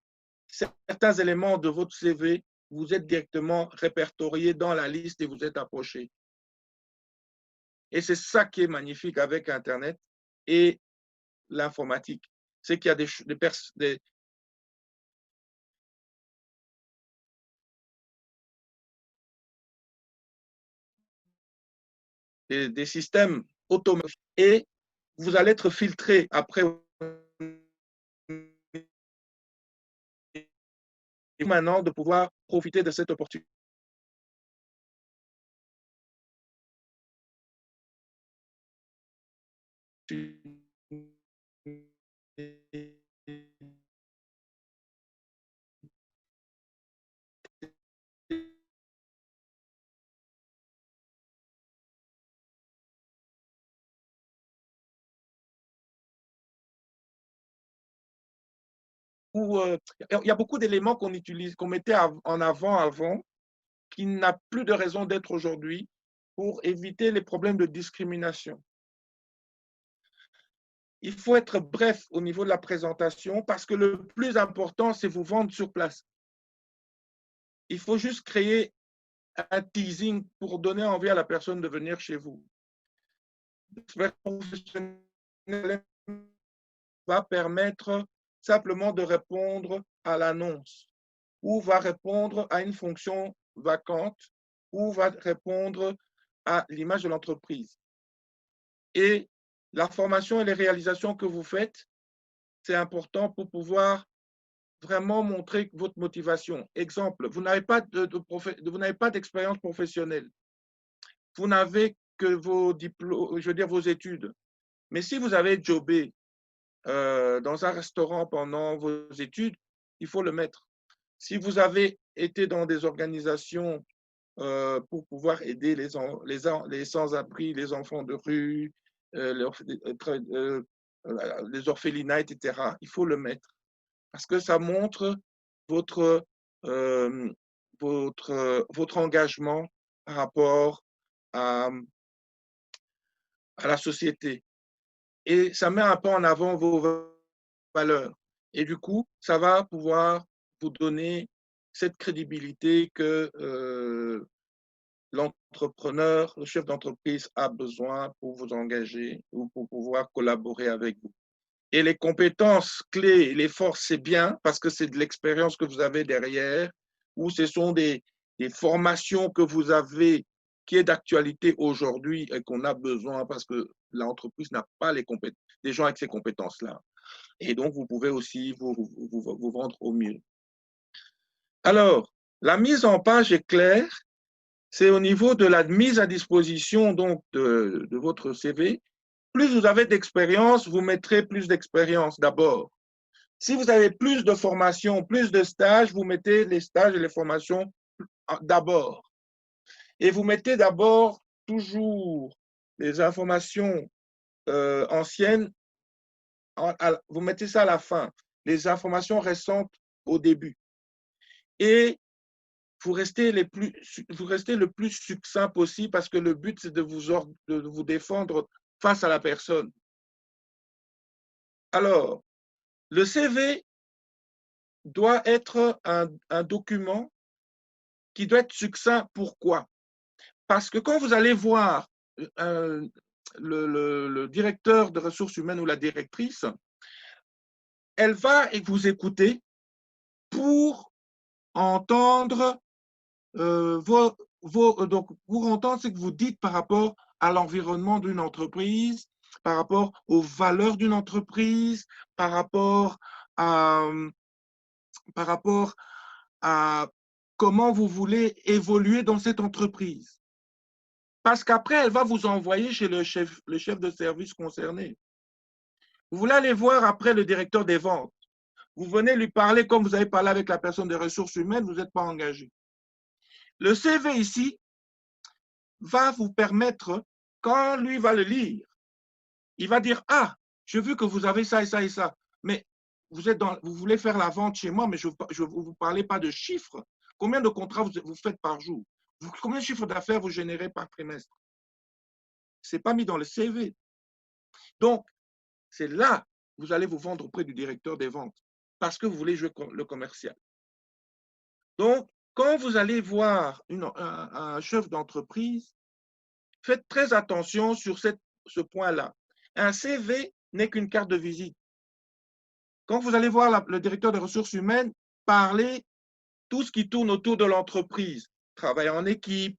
certains éléments de votre CV, vous êtes directement répertorié dans la liste et vous êtes approché. Et c'est ça qui est magnifique avec Internet et l'informatique. C'est qu'il y a des systèmes automatiques et vous allez être filtré après maintenant de pouvoir profiter de cette opportunité. il y a beaucoup d'éléments qu'on utilise, qu'on mettait en avant, qui n'a plus de raison d'être aujourd'hui pour éviter les problèmes de discrimination. Il faut être bref au niveau de la présentation parce que le plus important, c'est vous vendre sur place. Il faut juste créer un teasing pour donner envie à la personne de venir chez vous. Le professionnel va permettre simplement de répondre à l'annonce ou va répondre à une fonction vacante ou va répondre à l'image de l'entreprise. Et la formation et les réalisations que vous faites, c'est important pour pouvoir vraiment montrer votre motivation. Exemple, vous n'avez pas d'expérience professionnelle. Vous n'avez que vos diplômes, je veux dire vos études. Mais si vous avez jobé dans un restaurant pendant vos études, il faut le mettre. Si vous avez été dans des organisations pour pouvoir aider les sans-abri, les enfants de rue, les orphelinats, etc., il faut le mettre. Parce que ça montre votre engagement par rapport à la société. Et ça met un peu en avant vos valeurs. Et du coup, ça va pouvoir vous donner cette crédibilité que l'entrepreneur, le chef d'entreprise a besoin pour vous engager ou pour pouvoir collaborer avec vous. Et les compétences clés, les forces, c'est bien parce que c'est de l'expérience que vous avez derrière ou ce sont des formations que vous avez qui est d'actualité aujourd'hui et qu'on a besoin parce que l'entreprise n'a pas des gens avec ces compétences-là. Et donc, vous pouvez aussi vous vendre au mieux. Alors, la mise en page est claire. C'est au niveau de la mise à disposition donc, de votre CV. Plus vous avez d'expérience, vous mettrez plus d'expérience d'abord. Si vous avez plus de formations, plus de stages, vous mettez les stages et les formations d'abord. Et vous mettez d'abord toujours les informations anciennes, vous mettez ça à la fin, les informations récentes au début. Et vous restez le plus succinct possible parce que le but, c'est de vous défendre face à la personne. Alors, le CV doit être un document qui doit être succinct. Pourquoi? Parce que quand vous allez voir le directeur de ressources humaines ou la directrice, elle va vous écouter pour entendre donc pour entendre ce que vous dites par rapport à l'environnement d'une entreprise, par rapport aux valeurs d'une entreprise, par rapport à comment vous voulez évoluer dans cette entreprise. Parce qu'après, elle va vous envoyer chez le chef de service concerné. Vous voulez aller voir après le directeur des ventes. Vous venez lui parler comme vous avez parlé avec la personne des ressources humaines, vous n'êtes pas engagé. Le CV ici va vous permettre, quand lui va le lire, il va dire, ah, j'ai vu que vous avez ça et ça et ça, mais vous voulez faire la vente chez moi, mais je ne vous parlez pas de chiffres. Combien de contrats vous faites par jour? Combien de chiffres d'affaires vous générez par trimestre? Ce n'est pas mis dans le CV. Donc, c'est là que vous allez vous vendre auprès du directeur des ventes parce que vous voulez jouer le commercial. Donc, quand vous allez voir un chef d'entreprise, faites très attention sur ce point-là. Un CV n'est qu'une carte de visite. Quand vous allez voir le directeur des ressources humaines, parlez tout ce qui tourne autour de l'entreprise. Travailler en équipe,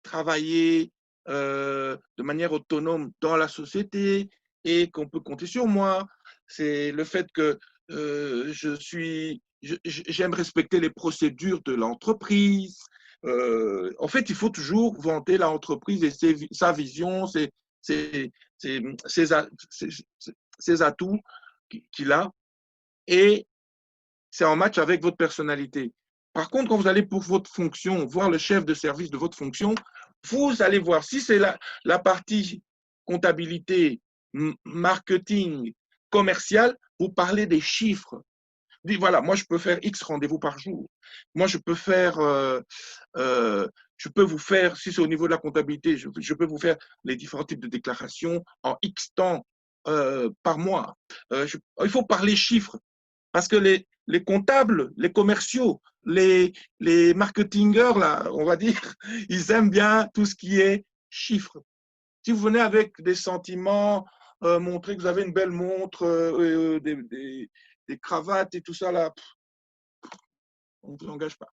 travailler de manière autonome dans la société et qu'on peut compter sur moi. C'est le fait que j'aime respecter les procédures de l'entreprise. En fait, il faut toujours vanter l'entreprise et sa vision, ses atouts qu'il a. Et c'est en match avec votre personnalité. Par contre, quand vous allez pour votre fonction, voir le chef de service de votre fonction, vous allez voir si c'est la partie comptabilité, marketing, commercial, vous parlez des chiffres. dis, voilà, moi, je peux faire X rendez-vous par jour. Moi, je peux faire, je peux vous faire, si c'est au niveau de la comptabilité, je peux vous faire les différents types de déclarations en X temps par mois. Il faut parler chiffres parce que les comptables, les commerciaux, les marketingers, là, on va dire, ils aiment bien tout ce qui est chiffres. Si vous venez avec des sentiments, montrer que vous avez une belle montre, des cravates et tout ça, là, on ne vous engage pas.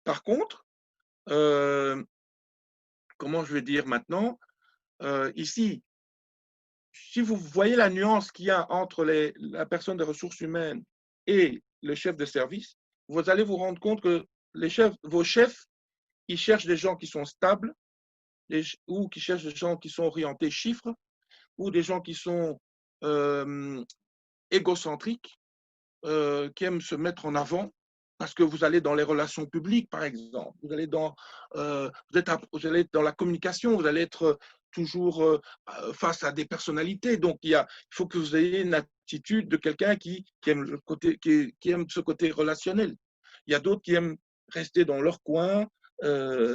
Par contre, comment je vais dire maintenant, ici, si vous voyez la nuance qu'il y a entre la personne des ressources humaines et le chef de service, vous allez vous rendre compte que vos chefs, ils cherchent des gens qui sont stables ou qui cherchent des gens qui sont orientés chiffres ou des gens qui sont égocentriques, qui aiment se mettre en avant parce que vous allez dans les relations publiques, par exemple. Vous allez dans la communication, vous allez être toujours face à des personnalités. Donc, il faut que vous ayez une attitude de quelqu'un qui aime qui aime ce côté relationnel. Il y a d'autres qui aiment rester dans leur coin,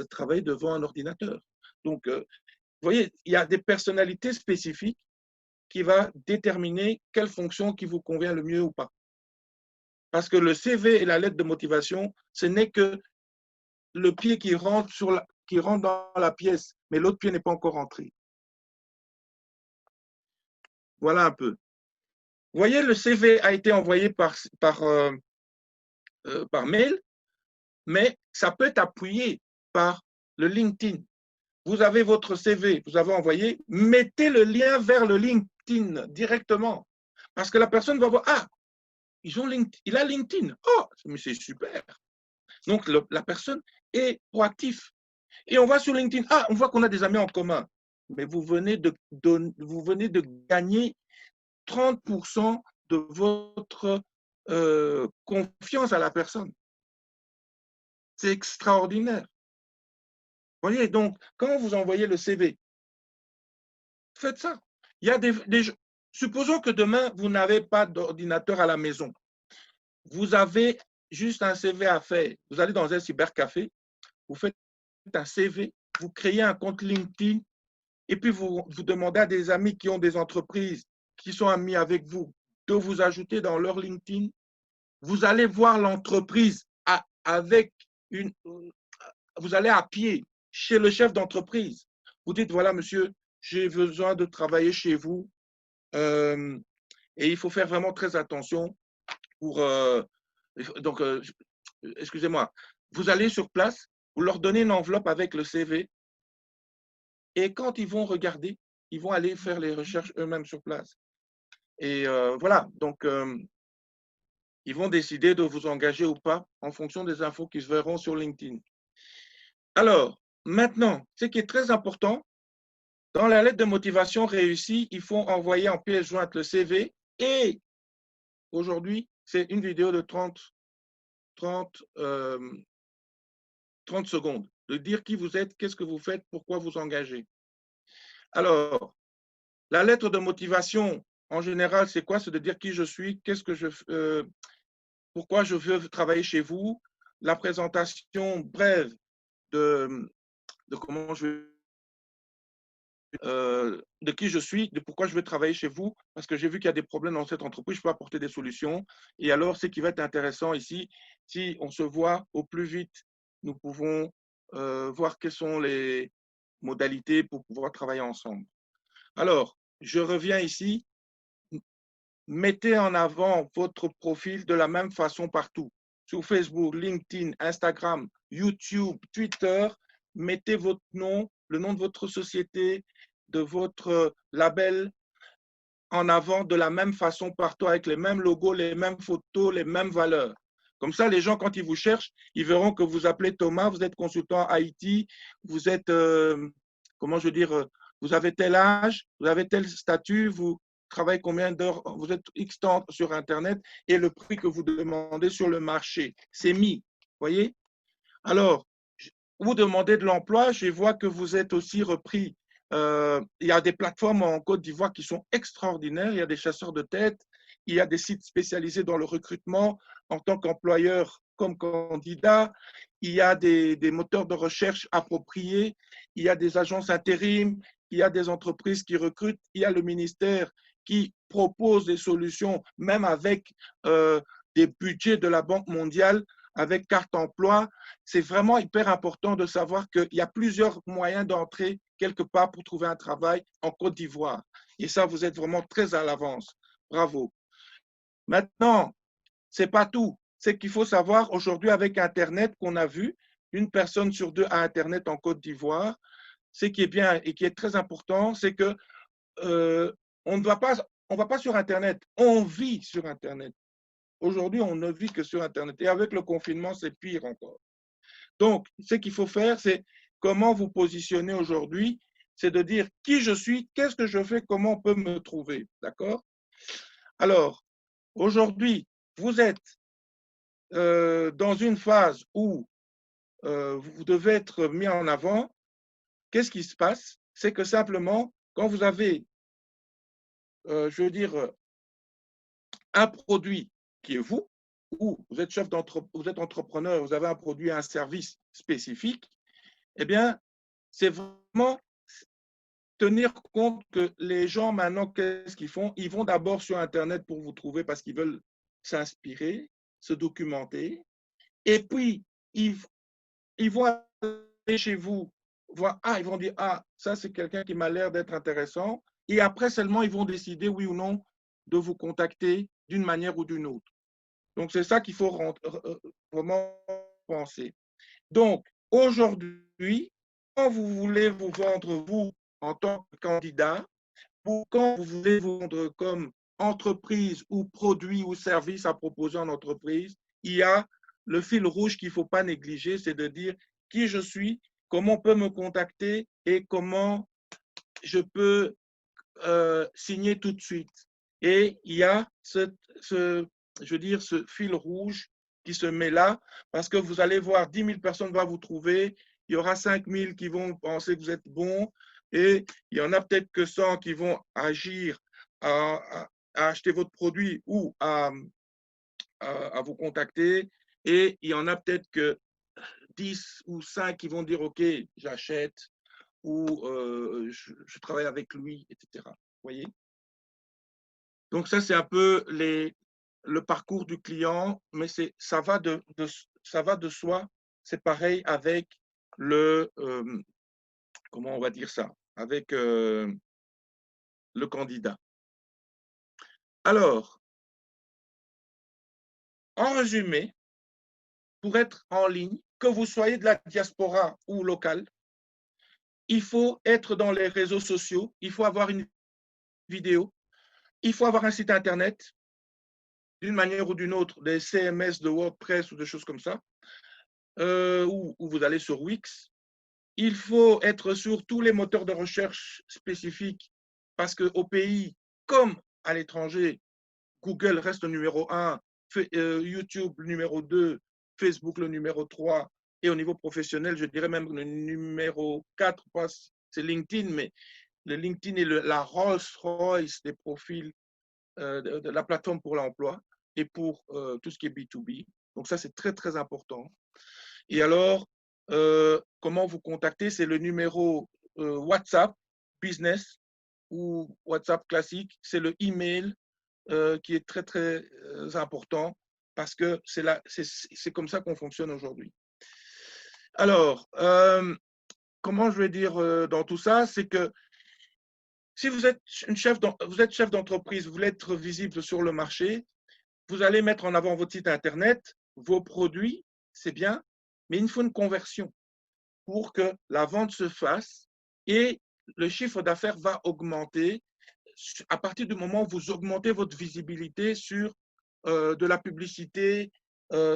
travailler devant un ordinateur. Donc, vous voyez, il y a des personnalités spécifiques qui va déterminer quelle fonction qui vous convient le mieux ou pas. Parce que le CV et la lettre de motivation, ce n'est que le pied qui rentre dans la pièce, mais l'autre pied n'est pas encore entré. Voilà un peu. Vous voyez, le CV a été envoyé par mail, mais ça peut être appuyé par le LinkedIn. Vous avez votre CV, vous avez envoyé, mettez le lien vers le LinkedIn directement. Parce que la personne va voir, ah, il a LinkedIn. Oh, mais c'est super. Donc, la personne est proactive. Et on va sur LinkedIn. Ah, on voit qu'on a des amis en commun. Mais vous venez de gagner 30% de votre confiance à la personne. C'est extraordinaire. Vous voyez, donc, quand vous envoyez le CV, faites ça. Il y a supposons que demain, vous n'avez pas d'ordinateur à la maison. Vous avez juste un CV à faire. Vous allez dans un cybercafé, vous faites un CV, vous créez un compte LinkedIn et puis vous demandez à des amis qui ont des entreprises, qui sont amis avec vous, de vous ajouter dans leur LinkedIn. Vous allez voir l'entreprise vous allez à pied chez le chef d'entreprise. Vous dites, voilà, monsieur, j'ai besoin de travailler chez vous et il faut faire vraiment très attention pour… excusez-moi, vous allez sur place, vous leur donnez une enveloppe avec le CV et quand ils vont regarder, ils vont aller faire les recherches eux-mêmes sur place. Et voilà, donc ils vont décider de vous engager ou pas en fonction des infos qu'ils verront sur LinkedIn. Alors, maintenant, ce qui est très important, dans la lettre de motivation réussie, il faut envoyer en pièce jointe le CV et aujourd'hui, c'est une vidéo de 30 secondes, de dire qui vous êtes, qu'est-ce que vous faites, pourquoi vous engagez. Alors, la lettre de motivation, en général, c'est quoi? C'est de dire qui je suis, pourquoi je veux travailler chez vous, la présentation brève de comment de qui je suis, de pourquoi je veux travailler chez vous, parce que j'ai vu qu'il y a des problèmes dans cette entreprise, je peux apporter des solutions. Et alors, ce qui va être intéressant ici, si on se voit au plus vite, nous pouvons voir quelles sont les modalités pour pouvoir travailler ensemble. Alors, je reviens ici. Mettez en avant votre profil de la même façon partout. Sur Facebook, LinkedIn, Instagram, YouTube, Twitter, mettez votre nom, le nom de votre société, de votre label en avant de la même façon partout avec les mêmes logos, les mêmes photos, les mêmes valeurs. Comme ça, les gens, quand ils vous cherchent, ils verront que vous appelez Thomas, vous êtes consultant IT, vous êtes, comment je veux dire, vous avez tel âge, vous avez tel statut, vous travaillez combien d'heures, vous êtes X temps sur Internet et le prix que vous demandez sur le marché. C'est mis, voyez? Alors, vous demandez de l'emploi, je vois que vous êtes aussi repris. Il y a des plateformes en Côte d'Ivoire qui sont extraordinaires, il y a des chasseurs de tête, Il y a des sites spécialisés dans le recrutement en tant qu'employeur comme candidat. Il y a des moteurs de recherche appropriés. Il y a des agences intérim. Il y a des entreprises qui recrutent. Il y a le ministère qui propose des solutions, même avec des budgets de la Banque mondiale, avec carte emploi. C'est vraiment hyper important de savoir qu'il y a plusieurs moyens d'entrer quelque part pour trouver un travail en Côte d'Ivoire. Et ça, vous êtes vraiment très à l'avance. Bravo. Maintenant, ce n'est pas tout. C'est qu'il faut savoir aujourd'hui avec Internet qu'on a vu, une personne sur deux a Internet en Côte d'Ivoire. Ce qui est bien et qui est très important, c'est que on ne va pas sur Internet, on vit sur Internet. Aujourd'hui, on ne vit que sur Internet. Et avec le confinement, c'est pire encore. Donc, ce qu'il faut faire, c'est comment vous positionner aujourd'hui, c'est de dire qui je suis, qu'est-ce que je fais, comment on peut me trouver. D'accord? Alors, aujourd'hui, vous êtes dans une phase où vous devez être mis en avant. Qu'est-ce qui se passe? C'est que simplement, quand vous avez, je veux dire, un produit qui est vous, ou vous êtes vous êtes entrepreneur, vous avez un produit, un service spécifique, eh bien, c'est vraiment tenir compte que les gens maintenant, qu'est-ce qu'ils font? Ils vont d'abord sur Internet pour vous trouver parce qu'ils veulent s'inspirer, se documenter, et puis ils vont aller chez vous, ils vont dire, ah, ça c'est quelqu'un qui m'a l'air d'être intéressant, et après seulement ils vont décider, oui ou non, de vous contacter d'une manière ou d'une autre. Donc, c'est ça qu'il faut vraiment penser. Donc, aujourd'hui, quand vous voulez vous vendre, vous, en tant que candidat, ou quand vous voulez vous vendre comme entreprise ou produit ou service à proposer en entreprise, il y a le fil rouge qu'il ne faut pas négliger, c'est de dire qui je suis, comment on peut me contacter et comment je peux signer tout de suite. Et il y a je veux dire, ce fil rouge qui se met là, parce que vous allez voir 10 000 personnes vont vous trouver, il y aura 5 000 qui vont penser que vous êtes bon, et il y en a peut-être que 100 qui vont agir à acheter votre produit ou à vous contacter, et il y en a peut-être que 10 ou 5 qui vont dire, OK, j'achète, ou je travaille avec lui, etc. Vous voyez? Donc ça, c'est un peu le parcours du client, mais ça va de soi. C'est pareil avec comment on va dire ça, avec le candidat. Alors, en résumé, pour être en ligne, que vous soyez de la diaspora ou locale, il faut être dans les réseaux sociaux, il faut avoir une vidéo, il faut avoir un site Internet, d'une manière ou d'une autre, des CMS de WordPress ou des choses comme ça, ou vous allez sur Wix. Il faut être sur tous les moteurs de recherche spécifiques parce qu'au pays comme à l'étranger, Google reste le numéro 1, YouTube le numéro 2, Facebook le numéro 3 et au niveau professionnel, je dirais même le numéro 4, c'est LinkedIn, mais le LinkedIn est la Rolls-Royce des profils de la plateforme pour l'emploi et pour tout ce qui est B2B. Donc ça, c'est très, très important. Et alors, comment vous contacter? C'est le numéro WhatsApp Business ou WhatsApp classique. C'est le email qui est très, très important parce que c'est comme ça qu'on fonctionne aujourd'hui. Alors, comment je vais dire dans tout ça? C'est que si vous êtes chef d'entreprise, vous voulez être visible sur le marché, vous allez mettre en avant votre site Internet, vos produits, c'est bien, mais il faut une conversion pour que la vente se fasse et le chiffre d'affaires va augmenter à partir du moment où vous augmentez votre visibilité sur de la publicité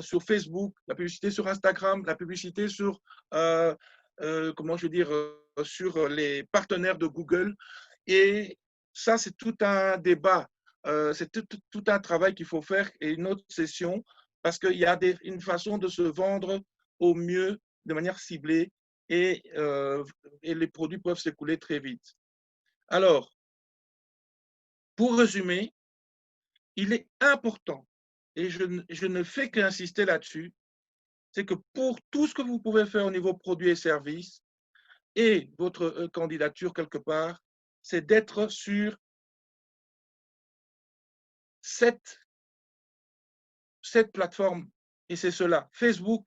sur Facebook, la publicité sur Instagram, la publicité sur, comment je veux dire, sur les partenaires de Google. Et ça, c'est tout un débat, c'est tout un travail qu'il faut faire et une autre session parce qu'il y a une façon de se vendre au mieux de manière ciblée et les produits peuvent s'écouler très vite. Alors, pour résumer, il est important, et je ne fais qu'insister là-dessus, c'est que pour tout ce que vous pouvez faire au niveau produits et services et votre candidature quelque part, c'est d'être sur cette plateforme. Et c'est cela. Facebook,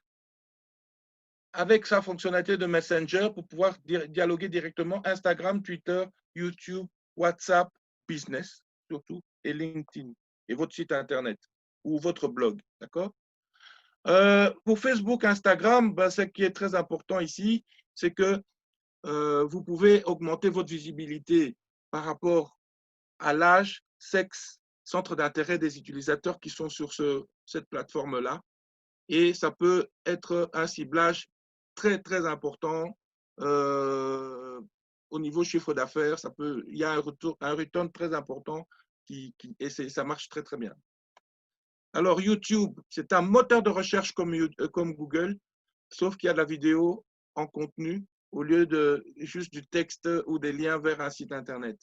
avec sa fonctionnalité de Messenger pour pouvoir dialoguer directement, Instagram, Twitter, YouTube, WhatsApp, Business, surtout, et LinkedIn, et votre site Internet ou votre blog. D'accord? Pour Facebook, Instagram, ben, ce qui est très important ici, c'est que vous pouvez augmenter votre visibilité par rapport à l'âge, sexe, centre d'intérêt des utilisateurs qui sont sur cette plateforme-là. Et ça peut être un ciblage très, très important au niveau chiffre d'affaires. Il y a un return très important et ça marche très, très bien. Alors, YouTube, c'est un moteur de recherche comme Google, sauf qu'il y a de la vidéo en contenu au lieu de juste du texte ou des liens vers un site Internet.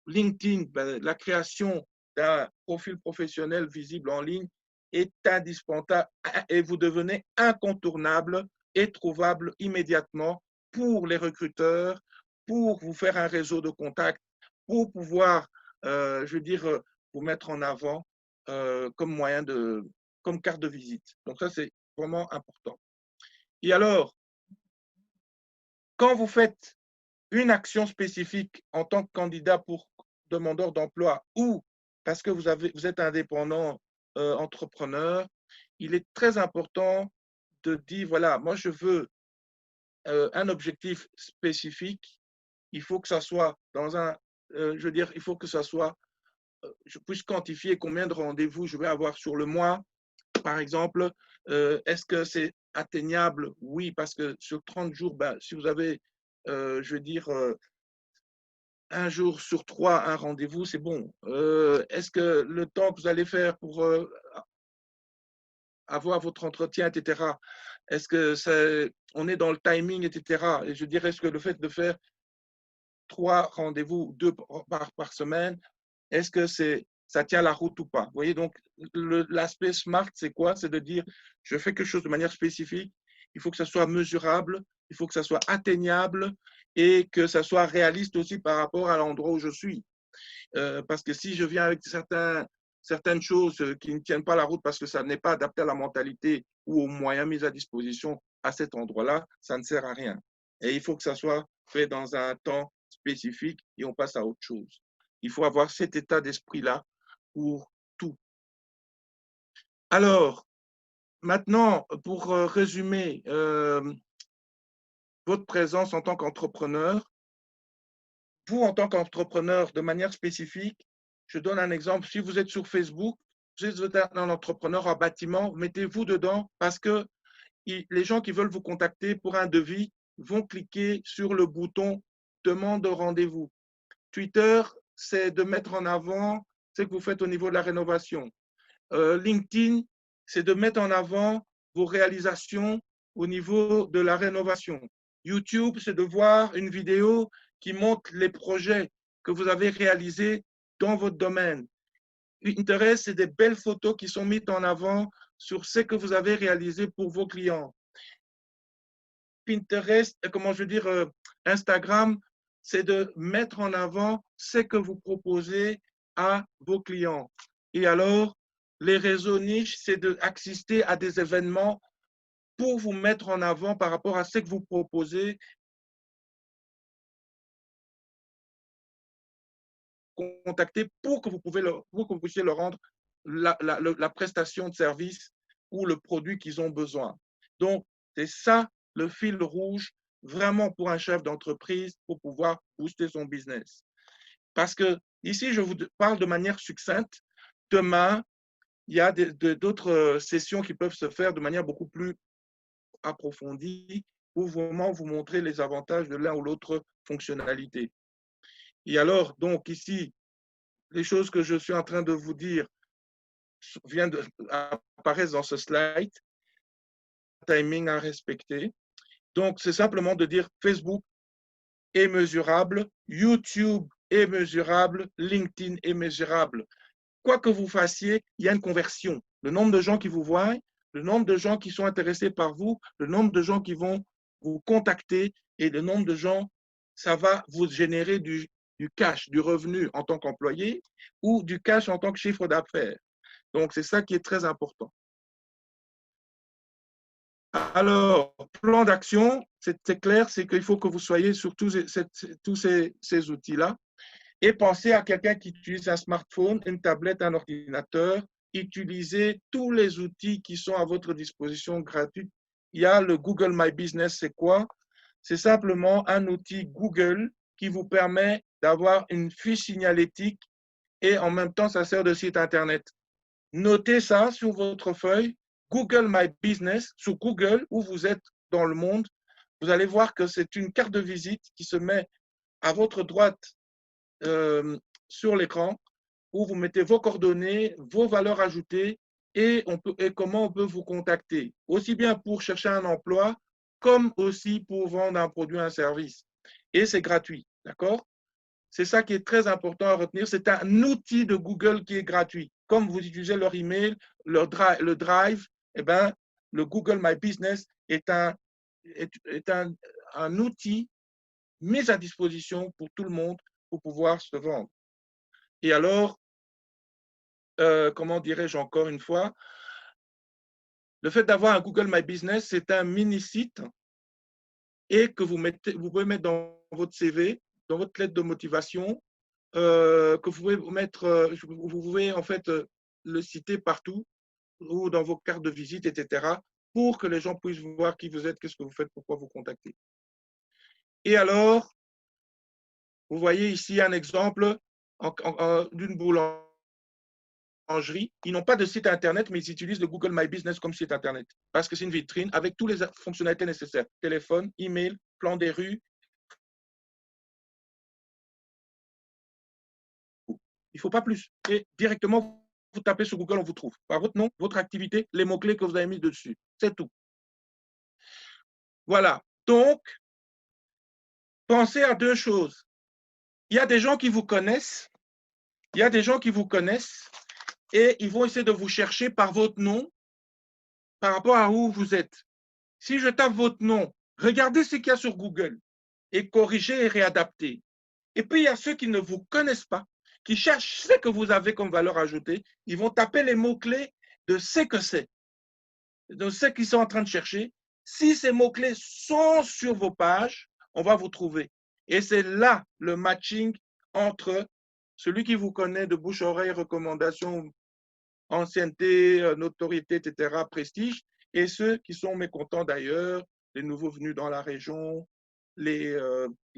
LinkedIn, ben, la création d'un profil professionnel visible en ligne est indispensable et vous devenez incontournable et trouvable immédiatement pour les recruteurs, pour vous faire un réseau de contacts, pour pouvoir, je veux dire, vous mettre en avant comme carte de visite. Donc ça, c'est vraiment important. Et alors, quand vous faites une action spécifique en tant que candidat pour demandeur d'emploi ou parce que vous êtes indépendant entrepreneur, il est très important de dire, voilà, moi je veux un objectif spécifique, il faut que ça soit je veux dire, il faut que ça soit, je puisse quantifier combien de rendez-vous je vais avoir sur le mois, par exemple. Est-ce que c'est atteignable? Oui, parce que sur 30 jours, ben, si vous avez, je veux dire, un jour sur 3, un rendez-vous, c'est bon. Est-ce que le temps que vous allez faire pour avoir votre entretien, etc., est-ce que on est dans le timing, etc. Et je dirais, est-ce que le fait de faire 3 rendez-vous, 2 par semaine, est-ce que ça tient la route ou pas? Vous voyez, donc l'aspect SMART, c'est quoi? C'est de dire, je fais quelque chose de manière spécifique, il faut que ça soit mesurable, il faut que ça soit atteignable et que ça soit réaliste aussi par rapport à l'endroit où je suis. Parce que si je viens avec certaines choses qui ne tiennent pas la route parce que ça n'est pas adapté à la mentalité ou aux moyens mis à disposition à cet endroit-là, ça ne sert à rien. Et il faut que ça soit fait dans un temps spécifique et on passe à autre chose. Il faut avoir cet état d'esprit-là pour tout. Alors, maintenant, pour résumer votre présence en tant qu'entrepreneur, vous, en tant qu'entrepreneur, de manière spécifique, je donne un exemple. Si vous êtes sur Facebook, vous êtes un entrepreneur en bâtiment, mettez-vous dedans parce que les gens qui veulent vous contacter pour un devis vont cliquer sur le bouton « Demande de rendez-vous ». Twitter, c'est de mettre en avant ce que vous faites au niveau de la rénovation. LinkedIn, c'est de mettre en avant vos réalisations au niveau de la rénovation. YouTube, c'est de voir une vidéo qui montre les projets que vous avez réalisés dans votre domaine. Pinterest, c'est des belles photos qui sont mises en avant sur ce que vous avez réalisé pour vos clients. Pinterest, comment je veux dire, Instagram, c'est de mettre en avant ce que vous proposez à vos clients. Et alors, les réseaux niches, c'est d'assister à des événements pour vous mettre en avant par rapport à ce que vous proposez, contacter pour que vous puissiez leur rendre la prestation de service ou le produit qu'ils ont besoin. Donc, c'est ça le fil rouge vraiment pour un chef d'entreprise pour pouvoir booster son business. Parce que ici, je vous parle de manière succincte. Demain, il y a d'autres sessions qui peuvent se faire de manière beaucoup plus approfondie pour vraiment vous montrer les avantages de l'un ou l'autre fonctionnalité. Et alors, donc ici, les choses que je suis en train de vous dire apparaissent dans ce slide. Timing à respecter. Donc, c'est simplement de dire Facebook est mesurable, YouTube est mesurable, LinkedIn est mesurable. quoi que vous fassiez, il y a une conversion. Le nombre de gens qui vous voient, le nombre de gens qui sont intéressés par vous, le nombre de gens qui vont vous contacter et le nombre de gens, ça va vous générer du cash, du revenu en tant qu'employé ou du cash en tant que chiffre d'affaires. Donc, c'est ça qui est très important. Alors, plan d'action, c'est clair, c'est qu'il faut que vous soyez sur tous ces outils-là et pensez à quelqu'un qui utilise un smartphone, une tablette, un ordinateur. Utilisez tous les outils qui sont à votre disposition gratuits. Il y a le Google My Business, c'est quoi? C'est simplement un outil Google qui vous permet d'avoir une fiche signalétique et en même temps, ça sert de site Internet. Notez ça sur votre feuille, Google My Business, sur Google, où vous êtes dans le monde. Vous allez voir que c'est une carte de visite qui se met à votre droite sur l'écran, où vous mettez vos coordonnées, vos valeurs ajoutées et comment on peut vous contacter, aussi bien pour chercher un emploi, comme aussi pour vendre un produit, un service. Et c'est gratuit, d'accord? C'est ça qui est très important à retenir. C'est un outil de Google qui est gratuit. Comme vous utilisez leur email, le Drive, eh ben, le Google My Business est un outil mis à disposition pour tout le monde pour pouvoir se vendre. Et alors, comment dirais-je encore une fois, le fait d'avoir un Google My Business, c'est un mini-site et que vous pouvez mettre dans votre CV, dans votre lettre de motivation, que vous pouvez vous pouvez en fait le citer partout ou dans vos cartes de visite, etc., pour que les gens puissent voir qui vous êtes, qu'est-ce que vous faites, pourquoi vous contactez. Et alors, vous voyez ici un exemple d'une boulangerie. Ils n'ont pas de site Internet, mais ils utilisent le Google My Business comme site Internet parce que c'est une vitrine avec toutes les fonctionnalités nécessaires. Téléphone, email, plan des rues. Il ne faut pas plus. Et directement, vous tapez sur Google, on vous trouve. Par votre nom, votre activité, les mots-clés que vous avez mis dessus. C'est tout. Voilà. Donc, pensez à deux choses. Il y a des gens qui vous connaissent. Il y a des gens qui vous connaissent et ils vont essayer de vous chercher par votre nom par rapport à où vous êtes. Si je tape votre nom, regardez ce qu'il y a sur Google et corrigez et réadaptez. Et puis, il y a ceux qui ne vous connaissent pas, qui cherchent ce que vous avez comme valeur ajoutée. Ils vont taper les mots-clés de ce que c'est, de ce qu'ils sont en train de chercher. Si ces mots-clés sont sur vos pages, on va vous trouver. Et c'est là le matching entre celui qui vous connaît de bouche-oreille, recommandation, ancienneté, notoriété, etc., prestige, et ceux qui sont mécontents d'ailleurs, les nouveaux venus dans la région, les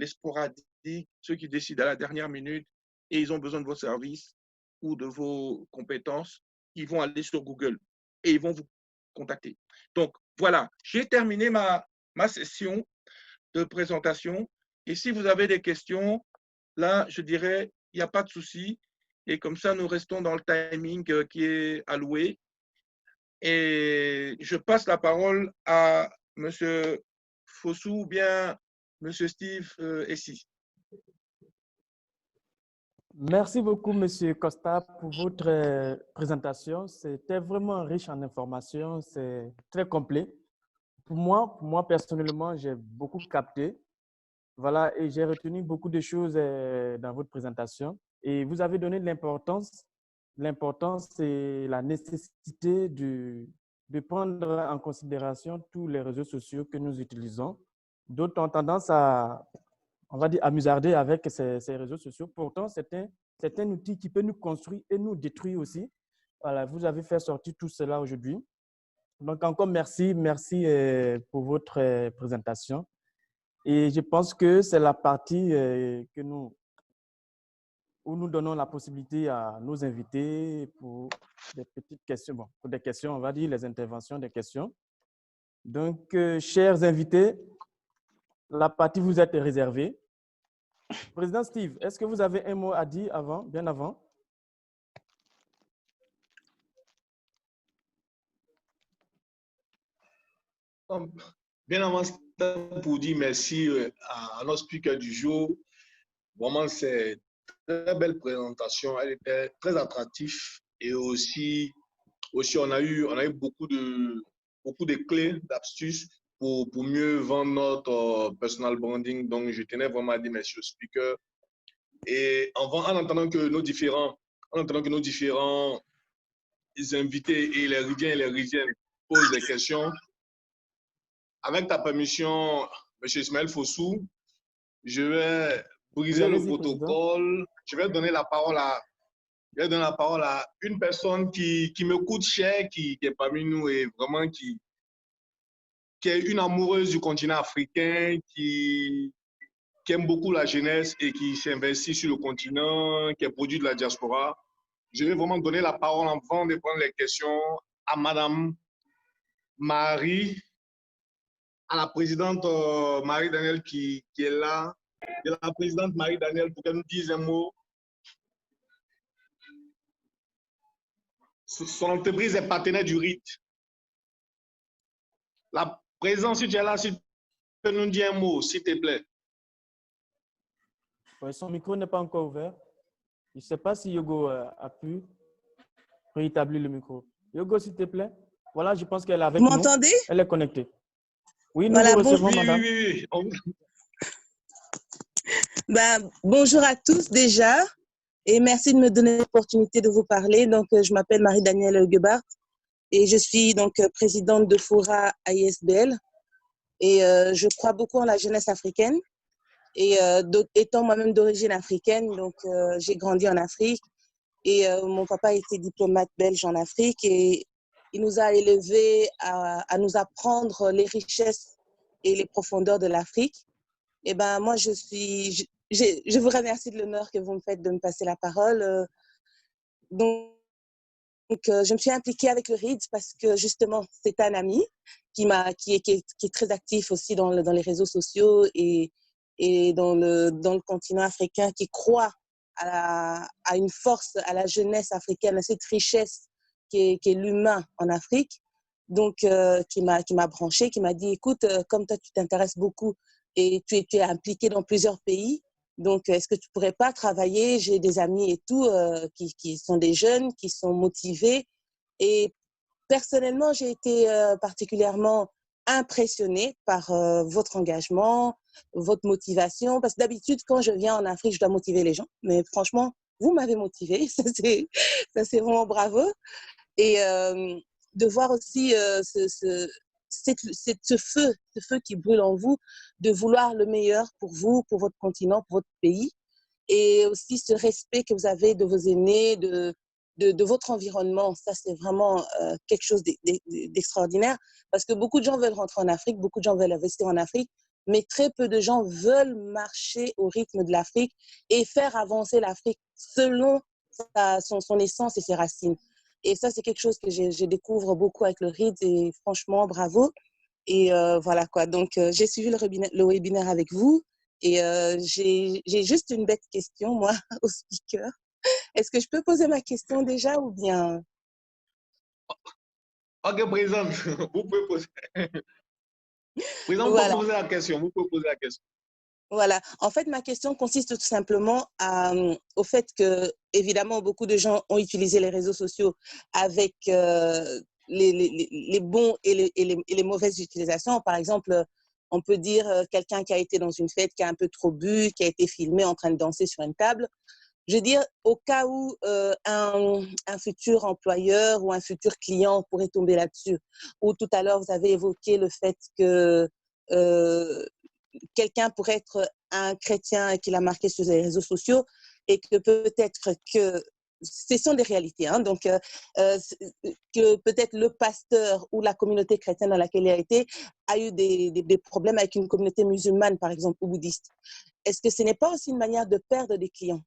sporadiques, ceux qui décident à la dernière minute et ils ont besoin de vos services ou de vos compétences, ils vont aller sur Google et ils vont vous contacter. Donc, voilà, j'ai terminé ma session de présentation. Et si vous avez des questions, là, je dirais, il n'y a pas de souci. Et comme ça, nous restons dans le timing qui est alloué. Et je passe la parole à M. Fossou ou bien M. Steve Essi. Merci beaucoup, Monsieur Costa, pour votre présentation. C'était vraiment riche en informations, c'est très complet. Pour moi personnellement, j'ai beaucoup capté. Voilà, et j'ai retenu beaucoup de choses dans votre présentation. Et vous avez donné de l'importance et la nécessité de prendre en considération tous les réseaux sociaux que nous utilisons. D'autres ont tendance à, on va dire, à musarder avec ces réseaux sociaux. Pourtant, c'est un outil qui peut nous construire et nous détruire aussi. Voilà, vous avez fait sortir tout cela aujourd'hui. Donc, encore merci pour votre présentation. Et je pense que c'est la partie où nous donnons la possibilité à nos invités pour des petites questions, bon, pour des questions, on va dire les interventions, des questions. Donc, chers invités, la partie vous est réservée. Président Steve, est-ce que vous avez un mot à dire avant, bien avant? Bien avant, pour dire merci à notre speaker du jour. Vraiment, c'est très belle présentation. Elle était très attractive. Et aussi on a eu beaucoup de clés, d'astuces pour mieux vendre notre personal branding. Donc, je tenais vraiment à dire merci au speaker. Et en entendant que nos différents invités et les Ridiens et les Ridiennes posent des questions, avec ta permission, M. Ismaël Fossou, je vais briser Oui, le allez-y, président. protocole. Je vais donner la parole à une personne qui me coûte cher, qui est parmi nous et vraiment qui est une amoureuse du continent africain, qui aime beaucoup la jeunesse et qui s'investit sur le continent, qui est produit de la diaspora. Je vais vraiment donner la parole avant de prendre les questions à Madame Marie, à la présidente Marie-Danielle qui est là. Et la présidente Marie-Danielle pour qu'elle nous dise un mot. Son entreprise est partenaire du RIT. La présidente, si tu es là, si tu peux nous dire un mot, s'il te plaît. Oui, son micro n'est pas encore ouvert. Je ne sais pas si Yogo a pu rétablir le micro. Yogo, s'il te plaît. Voilà, je pense qu'elle est avec Vous nous. m'entendez? Elle est connectée. Oui, nous Voilà, vous bonjour. recevons, Oui, madame. oui, oui. Bonjour à tous déjà et merci de me donner l'opportunité de vous parler. Donc, je m'appelle Marie-Danielle Gebhardt et je suis donc présidente de Fora AISBL et je crois beaucoup en la jeunesse africaine et étant moi-même d'origine africaine, donc j'ai grandi en Afrique et mon papa était diplomate belge en Afrique et il nous a élevés à nous apprendre les et les profondeurs de l'Afrique. Eh ben, moi, je vous remercie de l'honneur que vous me faites de me passer la parole. Donc, je me suis impliquée avec le RIDS parce que justement, c'est un ami qui est très actif aussi dans les réseaux sociaux et dans le continent africain, qui croit à une force, à la jeunesse africaine, à cette richesse qui est l'humain en Afrique. Donc, qui m'a branchée, qui m'a dit, écoute, comme toi, tu t'intéresses beaucoup et tu es impliqué dans plusieurs pays, donc, est-ce que tu pourrais pas travailler? J'ai des amis et tout qui sont des jeunes, qui sont motivés. Et personnellement, j'ai été particulièrement impressionnée par votre engagement, votre motivation. Parce que d'habitude, quand je viens en Afrique, je dois motiver les gens. Mais franchement, vous m'avez motivée. Ça, c'est vraiment bravo. Et de voir aussi ce feu qui brûle en vous, de vouloir le meilleur pour vous, pour votre continent, pour votre pays, et aussi ce respect que vous avez de vos aînés, de votre environnement. Ça, c'est vraiment quelque chose d'extraordinaire, parce que beaucoup de gens veulent rentrer en Afrique, beaucoup de gens veulent investir en Afrique, mais très peu de gens veulent marcher au rythme de l'Afrique et faire avancer l'Afrique selon son essence et ses racines. Et ça, c'est quelque chose que je découvre beaucoup avec le RIDS et franchement, bravo. Et voilà quoi. Donc, j'ai suivi le webinaire avec vous et j'ai juste une bête question, moi, au speaker. Est-ce que je peux poser ma question déjà ou bien… Ok, président, vous pouvez poser. Président, vous pouvez Voilà. poser la question. Vous pouvez poser la question. Voilà. En fait, ma question consiste tout simplement au fait que, évidemment, beaucoup de gens ont utilisé les réseaux sociaux avec les bons et les mauvaises utilisations. Par exemple, on peut dire quelqu'un qui a été dans une fête, qui a un peu trop bu, qui a été filmé en train de danser sur une table. Je veux dire, au cas où un futur employeur ou un futur client pourrait tomber là-dessus. Ou tout à l'heure, vous avez évoqué le fait que quelqu'un pourrait être un chrétien et qu'il a marqué sur les réseaux sociaux et que peut-être que ce sont des réalités, hein, donc que peut-être le pasteur ou la communauté chrétienne dans laquelle il a été a eu des problèmes avec une communauté musulmane, par exemple, ou bouddhiste. Est-ce que ce n'est pas aussi une manière de perdre des clients?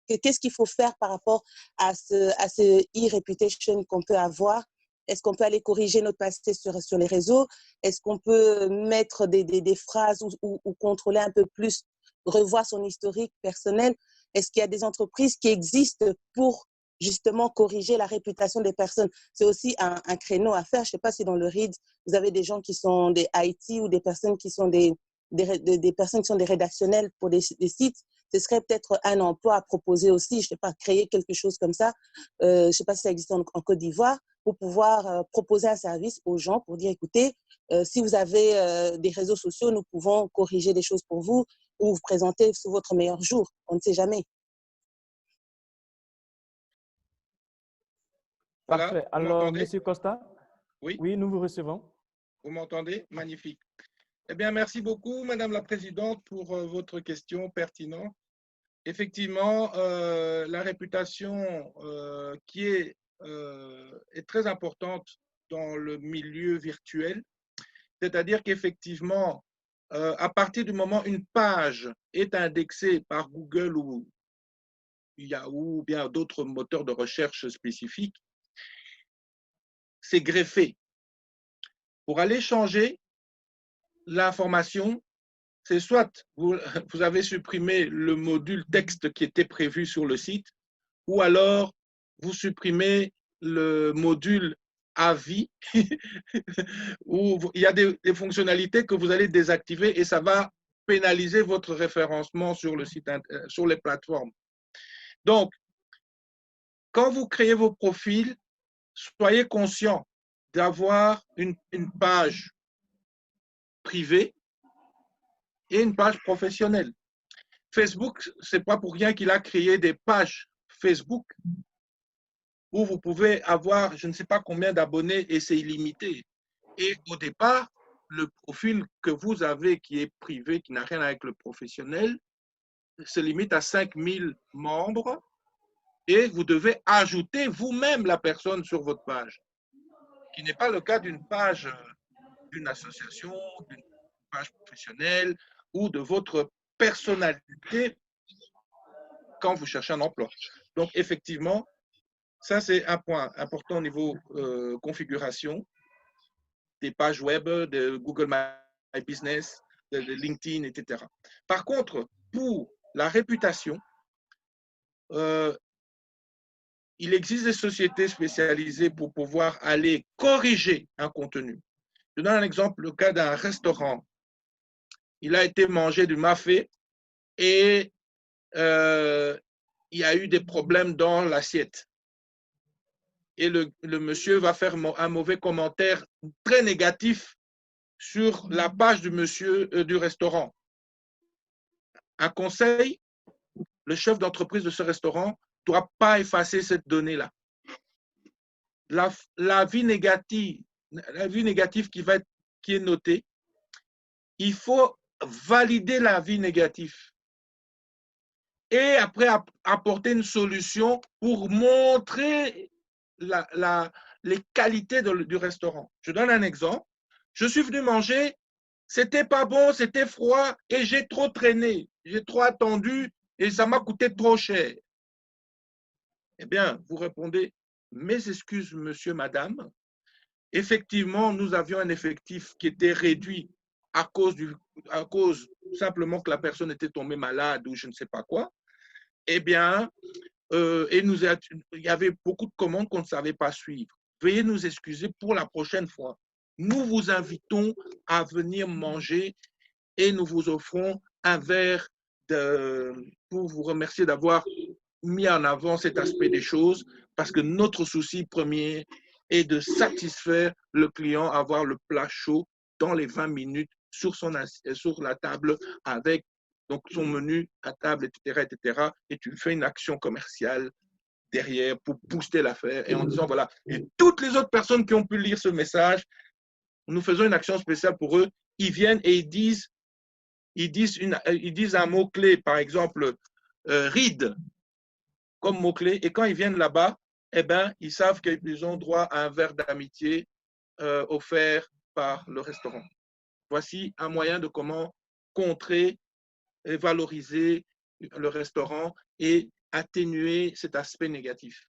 Qu'est-ce qu'il faut faire par rapport à ce e-reputation qu'on peut avoir? Est-ce qu'on peut aller corriger notre passé sur les réseaux? Est-ce qu'on peut mettre des phrases ou contrôler un peu plus, revoir son historique personnel? Est-ce qu'il y a des entreprises qui existent pour justement corriger la réputation des personnes? C'est aussi un créneau à faire. Je ne sais pas si dans le RIDS, vous avez des gens qui sont des IT ou des personnes qui sont des personnes qui sont des rédactionnels pour des sites. ce serait peut-être un emploi à proposer aussi, je ne sais pas, créer quelque chose comme ça. Je ne sais pas si ça existe en Côte d'Ivoire, pour pouvoir proposer un service aux gens pour dire, écoutez, si vous avez des réseaux sociaux, nous pouvons corriger des choses pour vous ou vous présenter sous votre meilleur jour. On ne sait jamais. Voilà, Parfait. vous Alors, m'entendez? Monsieur Costa, Oui, oui, nous vous recevons. vous m'entendez? Magnifique. Eh bien, merci beaucoup, Madame la Présidente, pour votre question pertinente. Effectivement, la réputation qui est très importante dans le milieu virtuel, c'est-à-dire qu'effectivement, à partir du moment où une page est indexée par Google ou Yahoo ou bien d'autres moteurs de recherche spécifiques, c'est greffé. Pour aller changer l'information, c'est soit vous avez supprimé le module texte qui était prévu sur le site, ou alors vous supprimez le module avis où il y a des fonctionnalités que vous allez désactiver et ça va pénaliser votre référencement sur le site, sur les plateformes. Donc, quand vous créez vos profils, soyez conscient d'avoir une page privée et une page professionnelle. Facebook, ce n'est pas pour rien qu'il a créé des pages Facebook où vous pouvez avoir je ne sais pas combien d'abonnés et c'est illimité. Et au départ, le profil que vous avez qui est privé, qui n'a rien avec le professionnel, se limite à 5000 membres et vous devez ajouter vous-même la personne sur votre page, qui n'est pas le cas d'une page d'une association, d'une page professionnelle ou de votre personnalité quand vous cherchez un emploi. Donc, effectivement, ça, c'est un point important au niveau configuration des pages web, de Google My Business, de LinkedIn, etc. Par contre, pour la réputation, il existe des sociétés spécialisées pour pouvoir aller corriger un contenu. Je donne un exemple, le cas d'un restaurant. Il a été mangé du mafé et il y a eu des problèmes dans l'assiette. Et le monsieur va faire un mauvais commentaire très négatif sur la page du monsieur du restaurant. Un conseil, le chef d'entreprise de ce restaurant ne doit pas effacer cette donnée-là. L'avis négatif qui est noté, il faut valider l'avis négatif et après apporter une solution pour montrer les qualités du restaurant. Je donne un exemple. Je suis venu manger, c'était pas bon, c'était froid et j'ai trop traîné, j'ai trop attendu et ça m'a coûté trop cher. Eh bien, vous répondez, mes excuses, monsieur, madame. Effectivement, nous avions un effectif qui était réduit à cause simplement que la personne était tombée malade ou je ne sais pas quoi. Eh bien, il y avait beaucoup de commandes qu'on ne savait pas suivre. Veuillez nous excuser pour la prochaine fois. Nous vous invitons à venir manger et nous vous offrons un verre pour vous remercier d'avoir mis en avant cet aspect des choses parce que notre souci premier est de satisfaire le client, avoir le plat chaud dans les 20 minutes sur la table avec donc son menu à table, etc., etc. Et tu fais une action commerciale derrière pour booster l'affaire et en disant voilà. Et toutes les autres personnes qui ont pu lire ce message, nous faisons une action spéciale pour eux. Ils viennent et ils disent un mot-clé, par exemple, ride comme mot-clé. Et quand ils viennent là-bas, eh ben, ils savent qu'ils ont droit à un verre d'amitié offert par le restaurant. Voici un moyen de comment contrer et valoriser le restaurant et atténuer cet aspect négatif.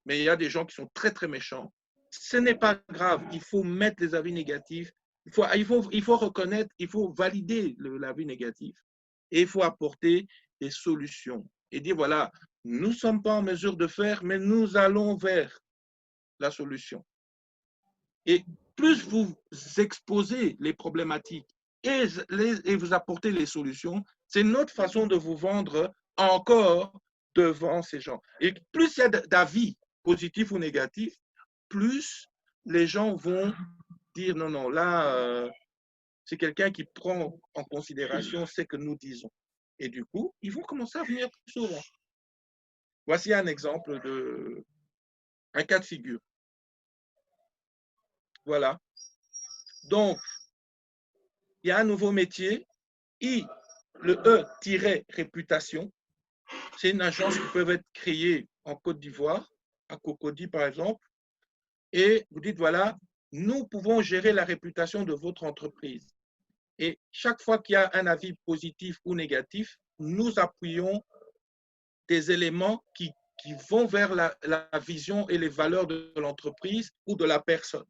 Mais il y a des gens qui sont très, très méchants. Ce n'est pas grave. Il faut mettre les avis négatifs. Il faut reconnaître, il faut valider l'avis négatif et il faut apporter des solutions et dire voilà, nous ne sommes pas en mesure de faire, mais nous allons vers la solution. Et plus vous exposez les problématiques et vous apportez les solutions, C'est notre façon de vous vendre encore devant ces gens. Et plus il y a d'avis positifs ou négatifs, plus les gens vont dire non, non, là, c'est quelqu'un qui prend en considération ce que nous disons. Et du coup, ils vont commencer à venir plus souvent. Voici un exemple un cas de figure. Voilà. Donc, il y a un nouveau métier, le E-réputation. C'est une agence qui peut être créée en Côte d'Ivoire, à Cocody par exemple, et vous dites, voilà, nous pouvons gérer la réputation de votre entreprise. Et chaque fois qu'il y a un avis positif ou négatif, nous appuyons des éléments qui vont vers la vision et les valeurs de l'entreprise ou de la personne.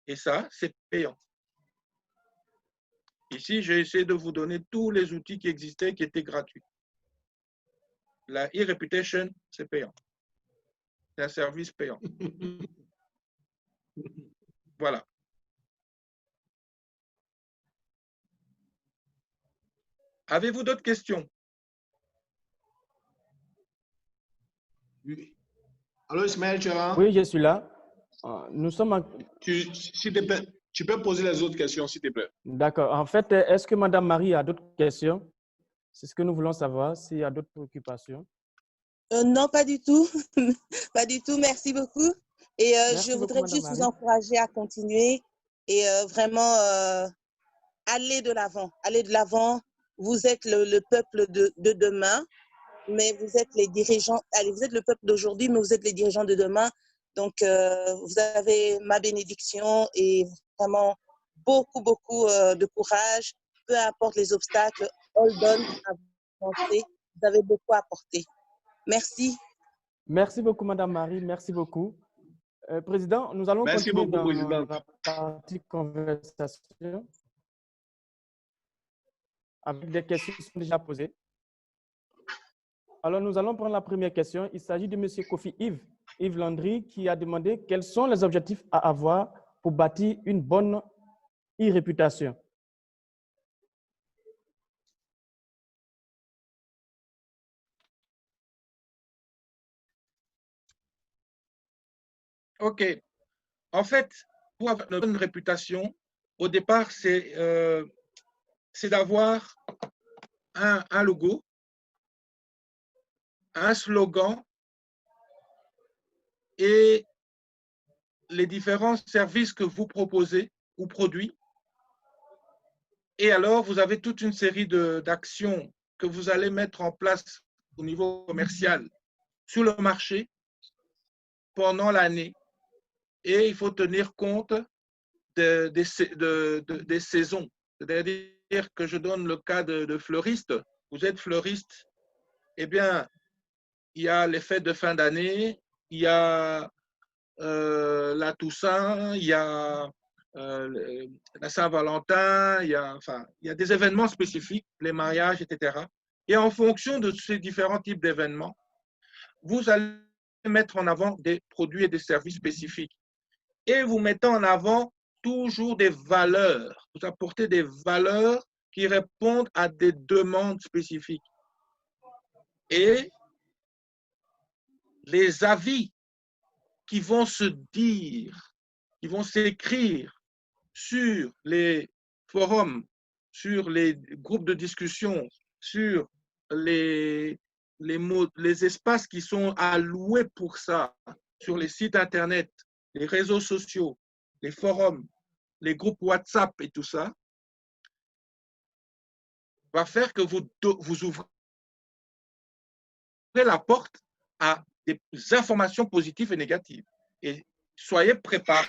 Et ça, c'est payant. Ici, j'ai essayé de vous donner tous les outils qui existaient, qui étaient gratuits. La e-reputation, c'est payant. C'est un service payant. Voilà. Avez-vous d'autres questions? Oui. Alors, Ismaël, tu es là? Oui, je suis là. Nous sommes Tu peux poser les autres questions, s'il te plaît. D'accord. En fait, est-ce que Madame Marie a d'autres questions? C'est ce que nous voulons savoir, s'il y a d'autres préoccupations. Non, pas du tout. Pas du tout. Merci beaucoup. Et Merci je beaucoup, voudrais Madame juste vous Marie. encourager à continuer et vraiment aller de l'avant. Aller de l'avant. Vous êtes le peuple de demain, mais vous êtes les dirigeants. Allez, vous êtes le peuple d'aujourd'hui, mais vous êtes les dirigeants de demain. Donc, vous avez ma bénédiction et vraiment beaucoup, beaucoup de courage. Peu importe les obstacles, hold on, avancez. Vous avez beaucoup à apporter. Merci. Merci beaucoup, Madame Marie. Merci beaucoup. Président, nous allons Merci continuer beaucoup, dans Président. la partie conversation avec des questions qui sont déjà posées. Alors, nous allons prendre la première question. Il s'agit de M. Kofi Yves Landry, qui a demandé quels sont les objectifs à avoir pour bâtir une bonne e-réputation. OK. En fait, pour avoir une bonne réputation, au départ, c'est d'avoir un logo, un slogan et les différents services que vous proposez ou produits. Et alors, vous avez toute une série d'actions que vous allez mettre en place au niveau commercial sur le marché pendant l'année. Et il faut tenir compte des saisons. C'est-à-dire que je donne le cas de fleuriste. Vous êtes fleuriste, eh bien, il y a les fêtes de fin d'année, il y a la Toussaint, il y a la Saint-Valentin, il y a des événements spécifiques, les mariages, etc. Et en fonction de ces différents types d'événements, vous allez mettre en avant des produits et des services spécifiques. Et vous mettez en avant toujours des valeurs. Vous apportez des valeurs qui répondent à des demandes spécifiques. Et les avis qui vont se dire, qui vont s'écrire sur les forums, sur les groupes de discussion, sur les espaces qui sont alloués pour ça, sur les sites Internet, les réseaux sociaux, les forums, les groupes WhatsApp et tout ça, va faire que vous ouvrez la porte à des informations positives et négatives. Et soyez préparés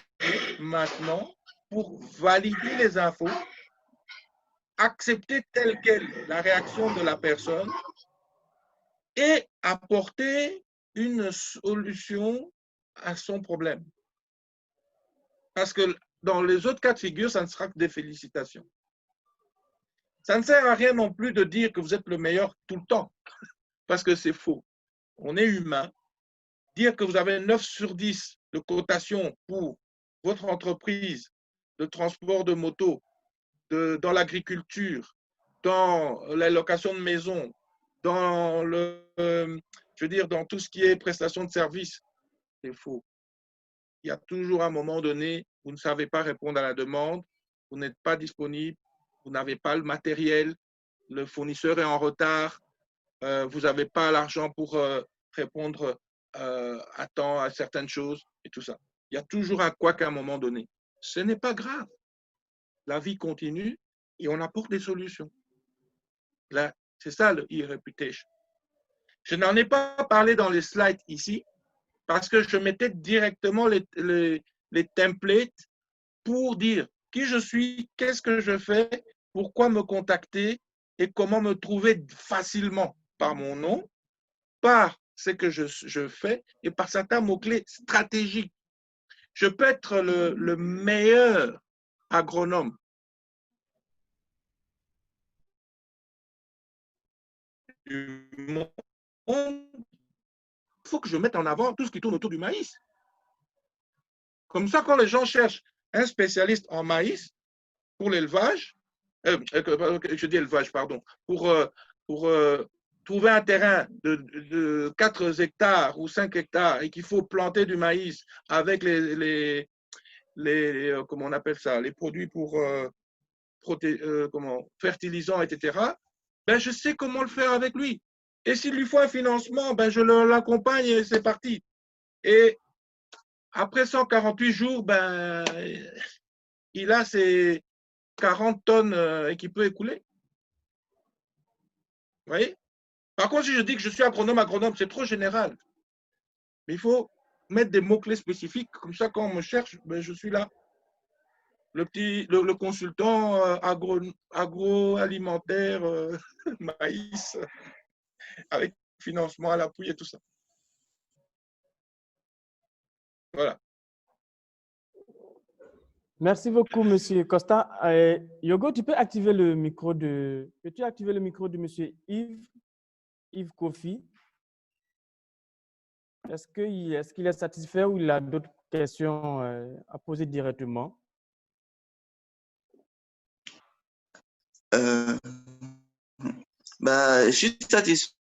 maintenant pour valider les infos, accepter telle quelle la réaction de la personne et apporter une solution à son problème. Parce que dans les autres cas de figure, ça ne sera que des félicitations. Ça ne sert à rien non plus de dire que vous êtes le meilleur tout le temps, parce que c'est faux. On est humain. Dire que vous avez 9 sur 10 de cotation pour votre entreprise de transport de moto, dans l'agriculture, dans la location de maison, dans je veux dire, dans tout ce qui est prestation de service, c'est faux. Il y a toujours un moment donné, vous ne savez pas répondre à la demande, vous n'êtes pas disponible, vous n'avez pas le matériel, le fournisseur est en retard, vous n'avez pas l'argent pour répondre à temps à certaines choses et tout ça. Il y a toujours un couac à un moment donné. Ce n'est pas grave. La vie continue et on apporte des solutions. Là, c'est ça le e-reputation. Je n'en ai pas parlé dans les slides ici parce que je mettais directement les templates pour dire qui je suis, qu'est-ce que je fais, pourquoi me contacter et comment me trouver facilement par mon nom, par ce que je fais et par certains mots-clés stratégiques. Je peux être le meilleur agronome du monde. Il faut que je mette en avant tout ce qui tourne autour du maïs. Comme ça, quand les gens cherchent un spécialiste en maïs pour l'élevage, je dis élevage, pardon, pour trouver un terrain de 4 hectares ou 5 hectares et qu'il faut planter du maïs avec comment on appelle ça, les produits pour fertilisants, etc., ben, je sais comment le faire avec lui. Et s'il lui faut un financement, ben, je l'accompagne et c'est parti. Et après 148 jours, ben, il a ses 40 tonnes qu'il peut écouler. Vous voyez? Par contre, si je dis que je suis agronome, c'est trop général. Mais il faut mettre des mots-clés spécifiques. Comme ça, quand on me cherche, ben, je suis là. Le consultant agroalimentaire, maïs, avec financement à l'appui et tout ça. Voilà. Merci beaucoup, Monsieur Costa. Yogo, tu peux activer le micro de... Peux-tu activer le micro de Monsieur Yves Kofi? Est-ce qu'il est satisfait ou il a d'autres questions à poser directement? Je suis satisfait.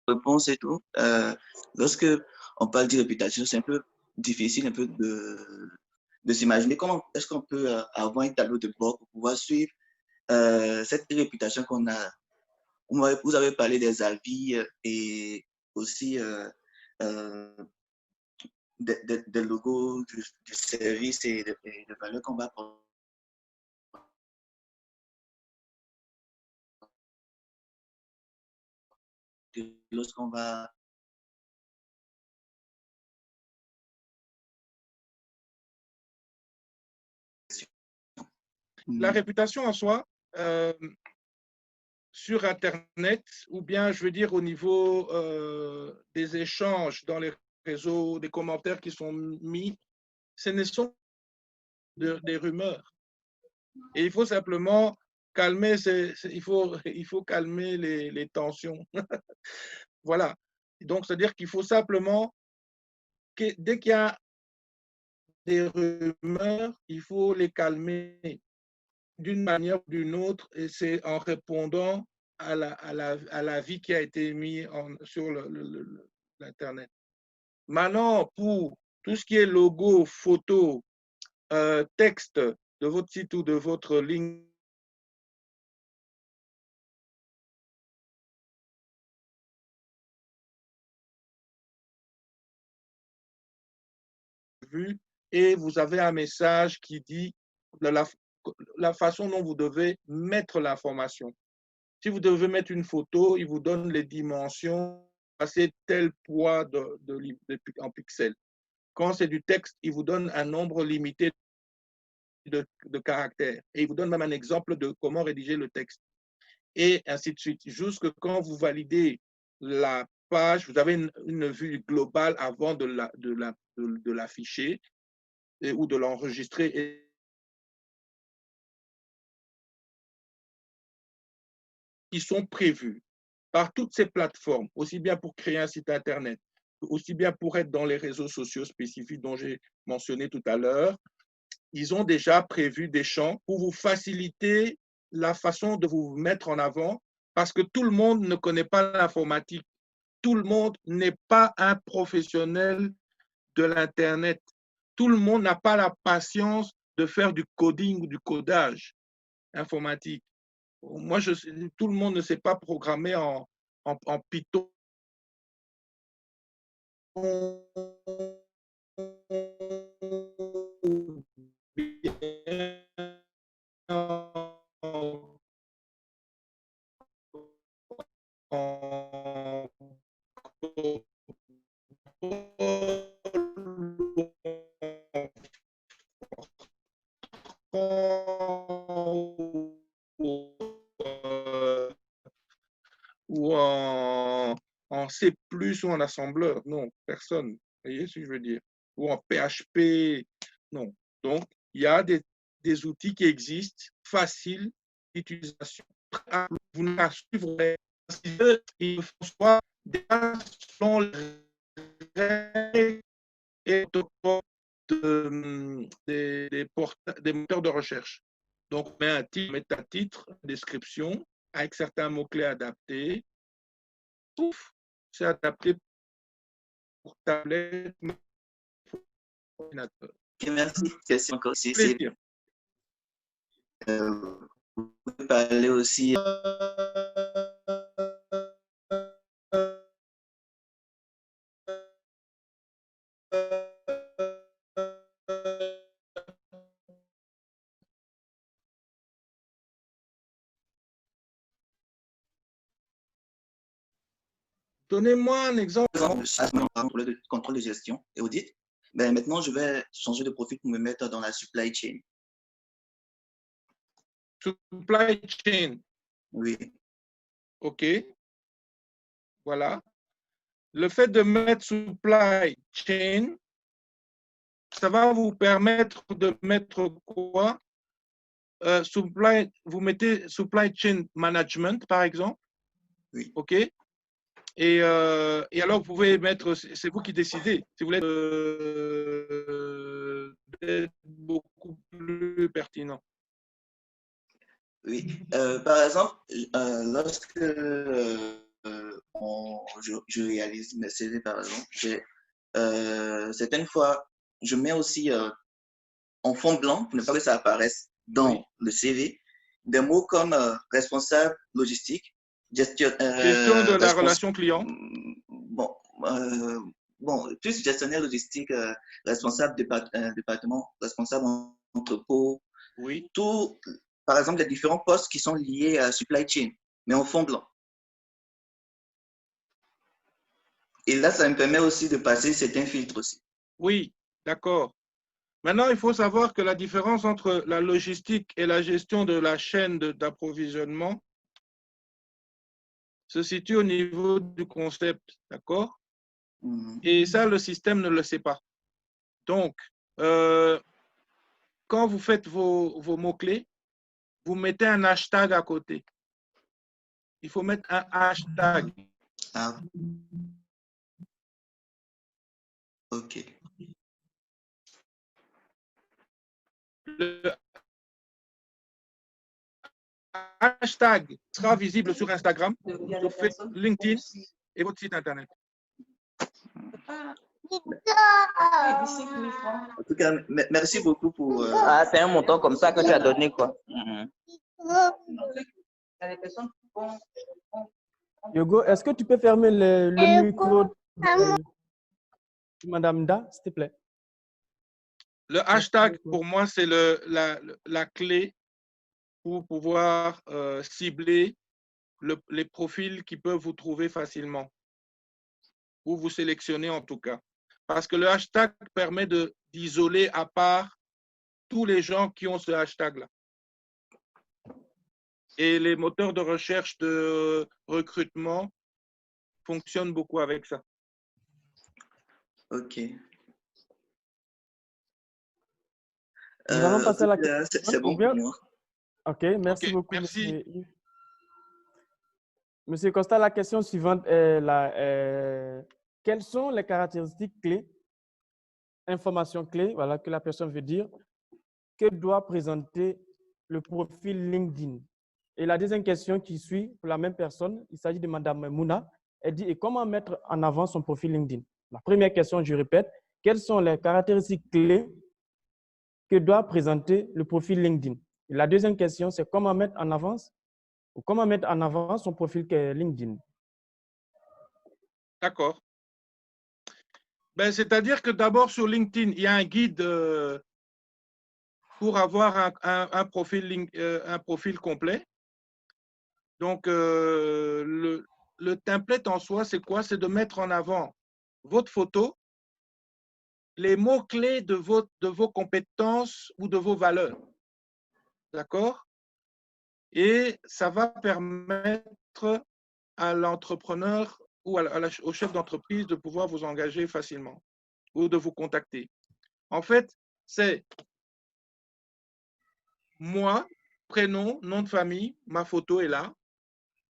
Réponse et tout. Lorsque on parle de réputation, c'est un peu difficile un peu de s'imaginer comment est-ce qu'on peut avoir un tableau de bord pour pouvoir suivre cette réputation qu'on a. Vous avez parlé des avis et aussi des logos du service et de valeurs qu'on va prendre. Lorsqu'on va la réputation en soi, sur Internet, ou bien je veux dire au niveau des échanges dans les réseaux, des commentaires qui sont mis, ce ne sont des rumeurs. Et il faut simplement calmer, il faut calmer les tensions. Voilà. Donc, c'est-à-dire qu'il faut simplement, dès qu'il y a des rumeurs, il faut les calmer d'une manière ou d'une autre, et c'est en répondant à l'avis qui a été mis sur l'Internet. Maintenant, pour tout ce qui est logo, photo, texte de votre site ou de votre ligne, et vous avez un message qui dit la façon dont vous devez mettre l'information. Si vous devez mettre une photo, il vous donne les dimensions, passer tel poids en pixels. Quand c'est du texte, il vous donne un nombre limité de caractères. Et il vous donne même un exemple de comment rédiger le texte. Et ainsi de suite. Jusque quand vous validez la page, vous avez une vue globale avant de l'afficher ou de l'enregistrer. Qui sont prévus par toutes ces plateformes, aussi bien pour créer un site Internet, aussi bien pour être dans les réseaux sociaux spécifiques dont j'ai mentionné tout à l'heure, ils ont déjà prévu des champs pour vous faciliter la façon de vous mettre en avant parce que tout le monde ne connaît pas l'informatique. Tout le monde n'est pas un professionnel de l'Internet. Tout le monde n'a pas la patience de faire du coding ou du codage informatique. Moi, tout le monde ne sait pas programmer en Python. Ou en C++ ou en assembleur. Non, personne. Vous voyez ce que je veux dire? Ou en PHP. Non. Donc, il y a des outils qui existent, faciles d'utilisation. Vous ne suivrez pas. Il faut soit selon les règles et des moteurs de recherche. Donc, on met un titre, métatitre, description, avec certains mots-clés adaptés. Pouf, c'est adapté pour tablette, pour ordinateur. Ok, merci. Question encore. Plaisir. Vous pouvez parler aussi. Donnez-moi un exemple. Par exemple, de contrôle de gestion et audit. Ben, maintenant, je vais changer de profil pour me mettre dans la supply chain. Supply chain. Oui. OK. Voilà. Le fait de mettre supply chain, ça va vous permettre de mettre quoi? Vous mettez supply chain management, par exemple. Oui. OK. Et alors, vous pouvez mettre, c'est vous qui décidez. Si vous voulez être beaucoup plus pertinent. Oui. Par exemple, lorsque je réalise mes CV, par exemple, certaines fois, je mets aussi en fond blanc, pour ne pas que ça apparaisse dans le CV, des mots comme responsable logistique, gestion de la relation client. Bon, plus gestionnaire logistique, responsable département, responsable entrepôt. Oui. Tout, par exemple, les différents postes qui sont liés à supply chain, mais en fond blanc. Et là, ça me permet aussi de passer certains filtres aussi. Oui, d'accord. Maintenant, il faut savoir que la différence entre la logistique et la gestion de la chaîne d'approvisionnement se situe au niveau du concept, d'accord? Et ça, le système ne le sait pas. Donc, quand vous faites vos mots-clés, vous mettez un hashtag à côté. Il faut mettre un hashtag. Ah. OK. Le hashtag sera visible sur Instagram, sur Facebook, LinkedIn et votre site Internet. En tout cas, merci beaucoup pour... Ah, c'est un montant comme ça que tu as donné, quoi. Yogo, est-ce que tu peux fermer le micro de Madame Da, s'il te plaît? Le hashtag, pour moi, c'est la clé pour pouvoir cibler les profils qui peuvent vous trouver facilement, ou vous sélectionner en tout cas. Parce que le hashtag permet d'isoler à part tous les gens qui ont ce hashtag-là. Et les moteurs de recherche de recrutement fonctionnent beaucoup avec ça. OK. Nous allons passer à la question. C'est bon pour moi. OK, merci beaucoup. Merci. Monsieur Costa, la question suivante est quelles sont les caractéristiques clés, informations clés, voilà, que la personne veut dire, que doit présenter le profil LinkedIn? Et la deuxième question qui suit pour la même personne, il s'agit de Madame Mouna. Elle dit, et comment mettre en avant son profil LinkedIn? La première question, je répète, quelles sont les caractéristiques clés que doit présenter le profil LinkedIn? Et la deuxième question, c'est comment mettre en avant son profil LinkedIn. D'accord. Ben, c'est-à-dire que d'abord sur LinkedIn, il y a un guide pour avoir un profil complet. Donc, le template en soi, c'est quoi? C'est de mettre en avant votre photo, les mots-clés de vos compétences ou de vos valeurs. D'accord? Et ça va permettre à l'entrepreneur ou au chef d'entreprise de pouvoir vous engager facilement ou de vous contacter. En fait, c'est moi, prénom, nom de famille, ma photo est là.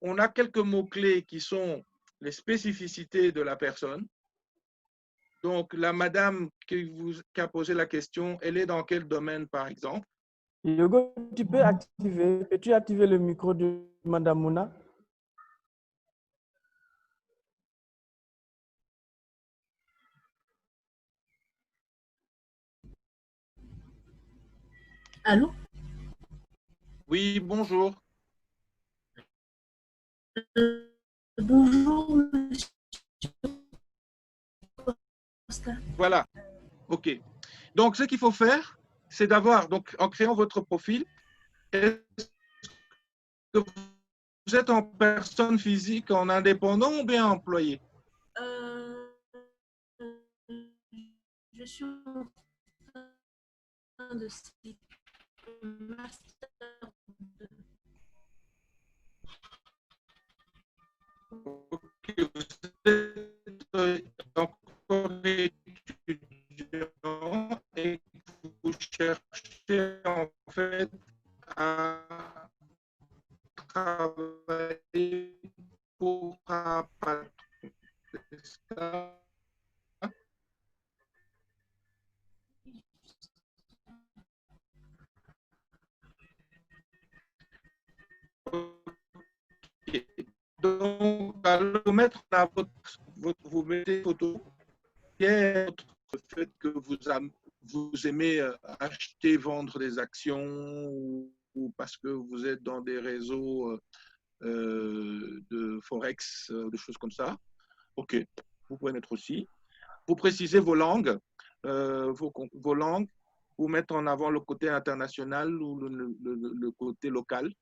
On a quelques mots-clés qui sont les spécificités de la personne. Donc, la madame qui a posé la question, elle est dans quel domaine, par exemple? Yogo, peux-tu activer le micro de Madame Mouna? Allô? Oui, bonjour. Bonjour, monsieur Costa. Voilà, OK. Donc, ce qu'il faut faire, c'est d'avoir, donc en créant votre profil, est-ce que vous êtes en personne physique, en indépendant ou bien employé? Je suis en train de citer master 2. Ok, vous êtes encore étudiant et vous cherchez en fait à travailler pour un patron. C'est ça? Ok. Donc, alors, mettre la vous mettez une photo, qui est le fait que vous aimez acheter, vendre des actions ou parce que vous êtes dans des réseaux de Forex, des choses comme ça. OK, vous pouvez mettre aussi. Vous précisez vos langues, vos langues, vous mettre en avant le côté international ou le côté local.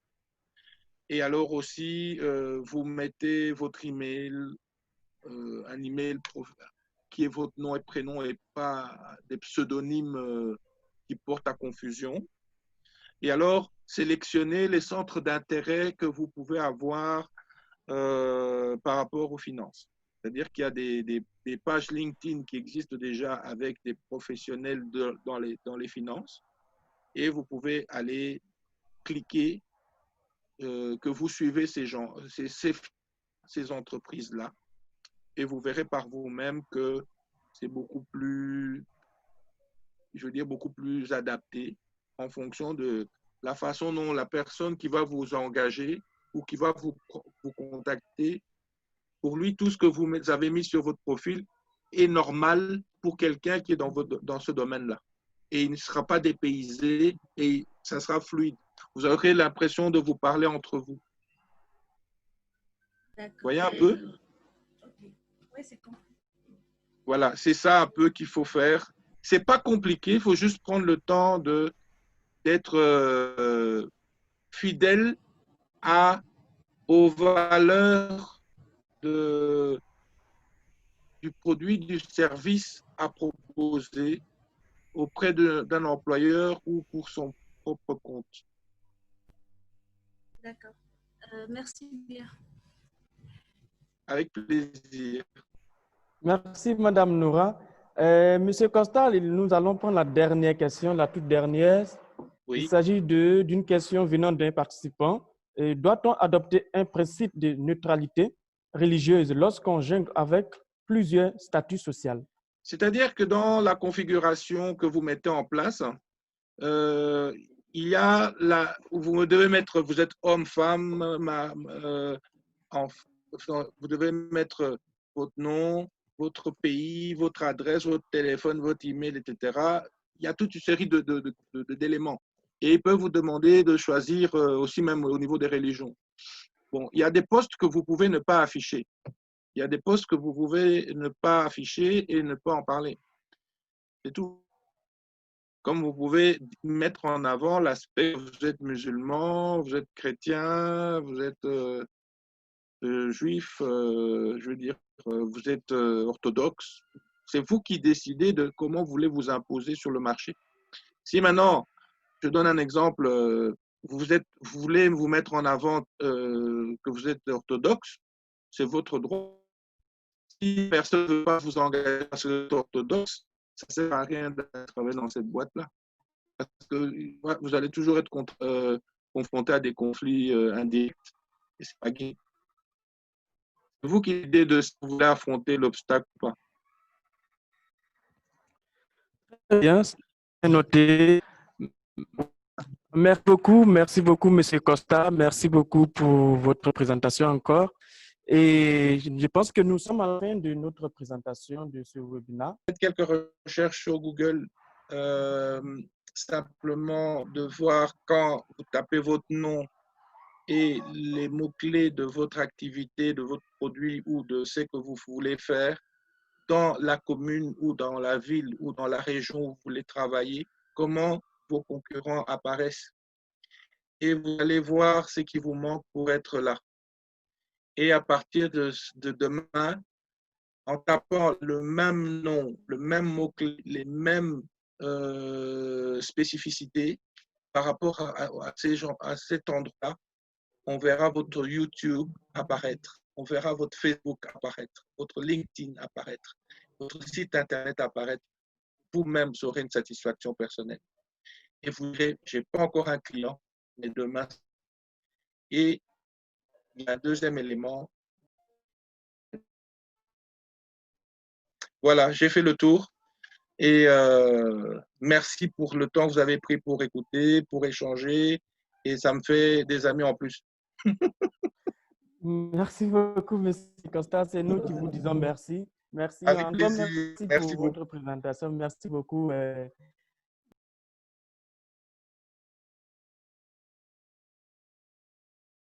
Et alors aussi, vous mettez votre email, un email qui est votre nom et prénom et pas des pseudonymes qui portent à confusion. Et alors, sélectionnez les centres d'intérêt que vous pouvez avoir par rapport aux finances. C'est-à-dire qu'il y a des pages LinkedIn qui existent déjà avec des professionnels dans les finances et vous pouvez aller cliquer que vous suivez ces entreprises-là et vous verrez par vous-même que c'est beaucoup plus, je veux dire, beaucoup plus adapté en fonction de la façon dont la personne qui va vous engager ou qui va vous contacter, pour lui, tout ce que vous avez mis sur votre profil est normal pour quelqu'un qui est dans ce domaine-là. Et il ne sera pas dépaysé et ça sera fluide. Vous aurez l'impression de vous parler entre vous. Vous voyez un peu? Okay. Oui, c'est compris. Voilà, c'est ça un peu qu'il faut faire. C'est pas compliqué, il faut juste prendre le temps d'être fidèle aux valeurs du produit, du service à proposer auprès d'un employeur ou pour son propre compte. D'accord. Merci bien. Avec plaisir. Merci, Madame Noura. Monsieur Costa, nous allons prendre la dernière question, la toute dernière. Oui. Il s'agit d'une question venant d'un participant. Doit-on adopter un principe de neutralité religieuse lorsqu'on jungle avec plusieurs statuts sociaux. C'est-à-dire que dans la configuration que vous mettez en place, il y a vous devez mettre, vous êtes homme, femme, vous devez mettre votre nom, votre pays, votre adresse, votre téléphone, votre email, etc. Il y a toute une série d'éléments. Et ils peuvent vous demander de choisir aussi même au niveau des religions. Bon, il y a des postes que vous pouvez ne pas afficher. Il y a des postes que vous pouvez ne pas afficher et ne pas en parler. C'est tout. Comme vous pouvez mettre en avant l'aspect vous êtes musulman, vous êtes chrétien, vous êtes juif, je veux dire, vous êtes orthodoxe. C'est vous qui décidez de comment vous voulez vous imposer sur le marché. Si maintenant, je donne un exemple, vous voulez vous mettre en avant que vous êtes orthodoxe, c'est votre droit. Si personne ne veut pas vous engager à être orthodoxe, ça ne sert à rien de travailler dans cette boîte-là. Parce que vous allez toujours être confronté à des conflits indirects. Et c'est pas gay. C'est vous qui décidez de si vous voulez affronter l'obstacle ou pas. Très bien, c'est noté. Merci beaucoup, Monsieur Costa. Merci beaucoup pour votre présentation encore. Et je pense que nous sommes à la fin de notre présentation de ce webinaire. Faites quelques recherches sur Google, simplement de voir quand vous tapez votre nom et les mots-clés de votre activité, de votre produit ou de ce que vous voulez faire dans la commune ou dans la ville ou dans la région où vous voulez travailler, comment vos concurrents apparaissent. Et vous allez voir ce qui vous manque pour être là. Et à partir de demain, en tapant le même nom, le même mot-clé, les mêmes spécificités par rapport à cet endroit, on verra votre YouTube apparaître, on verra votre Facebook apparaître, votre LinkedIn apparaître, votre site Internet apparaître. Vous-même aurez une satisfaction personnelle. Et vous direz, je n'ai pas encore un client, mais demain. Et il y a un deuxième élément. Voilà, j'ai fait le tour. Et merci pour le temps que vous avez pris pour écouter, pour échanger. Et ça me fait des amis en plus. Merci beaucoup, Monsieur Costa. C'est nous qui vous disons merci. Merci. Avec Encore plaisir. merci Merci pour beaucoup. votre présentation. Merci beaucoup.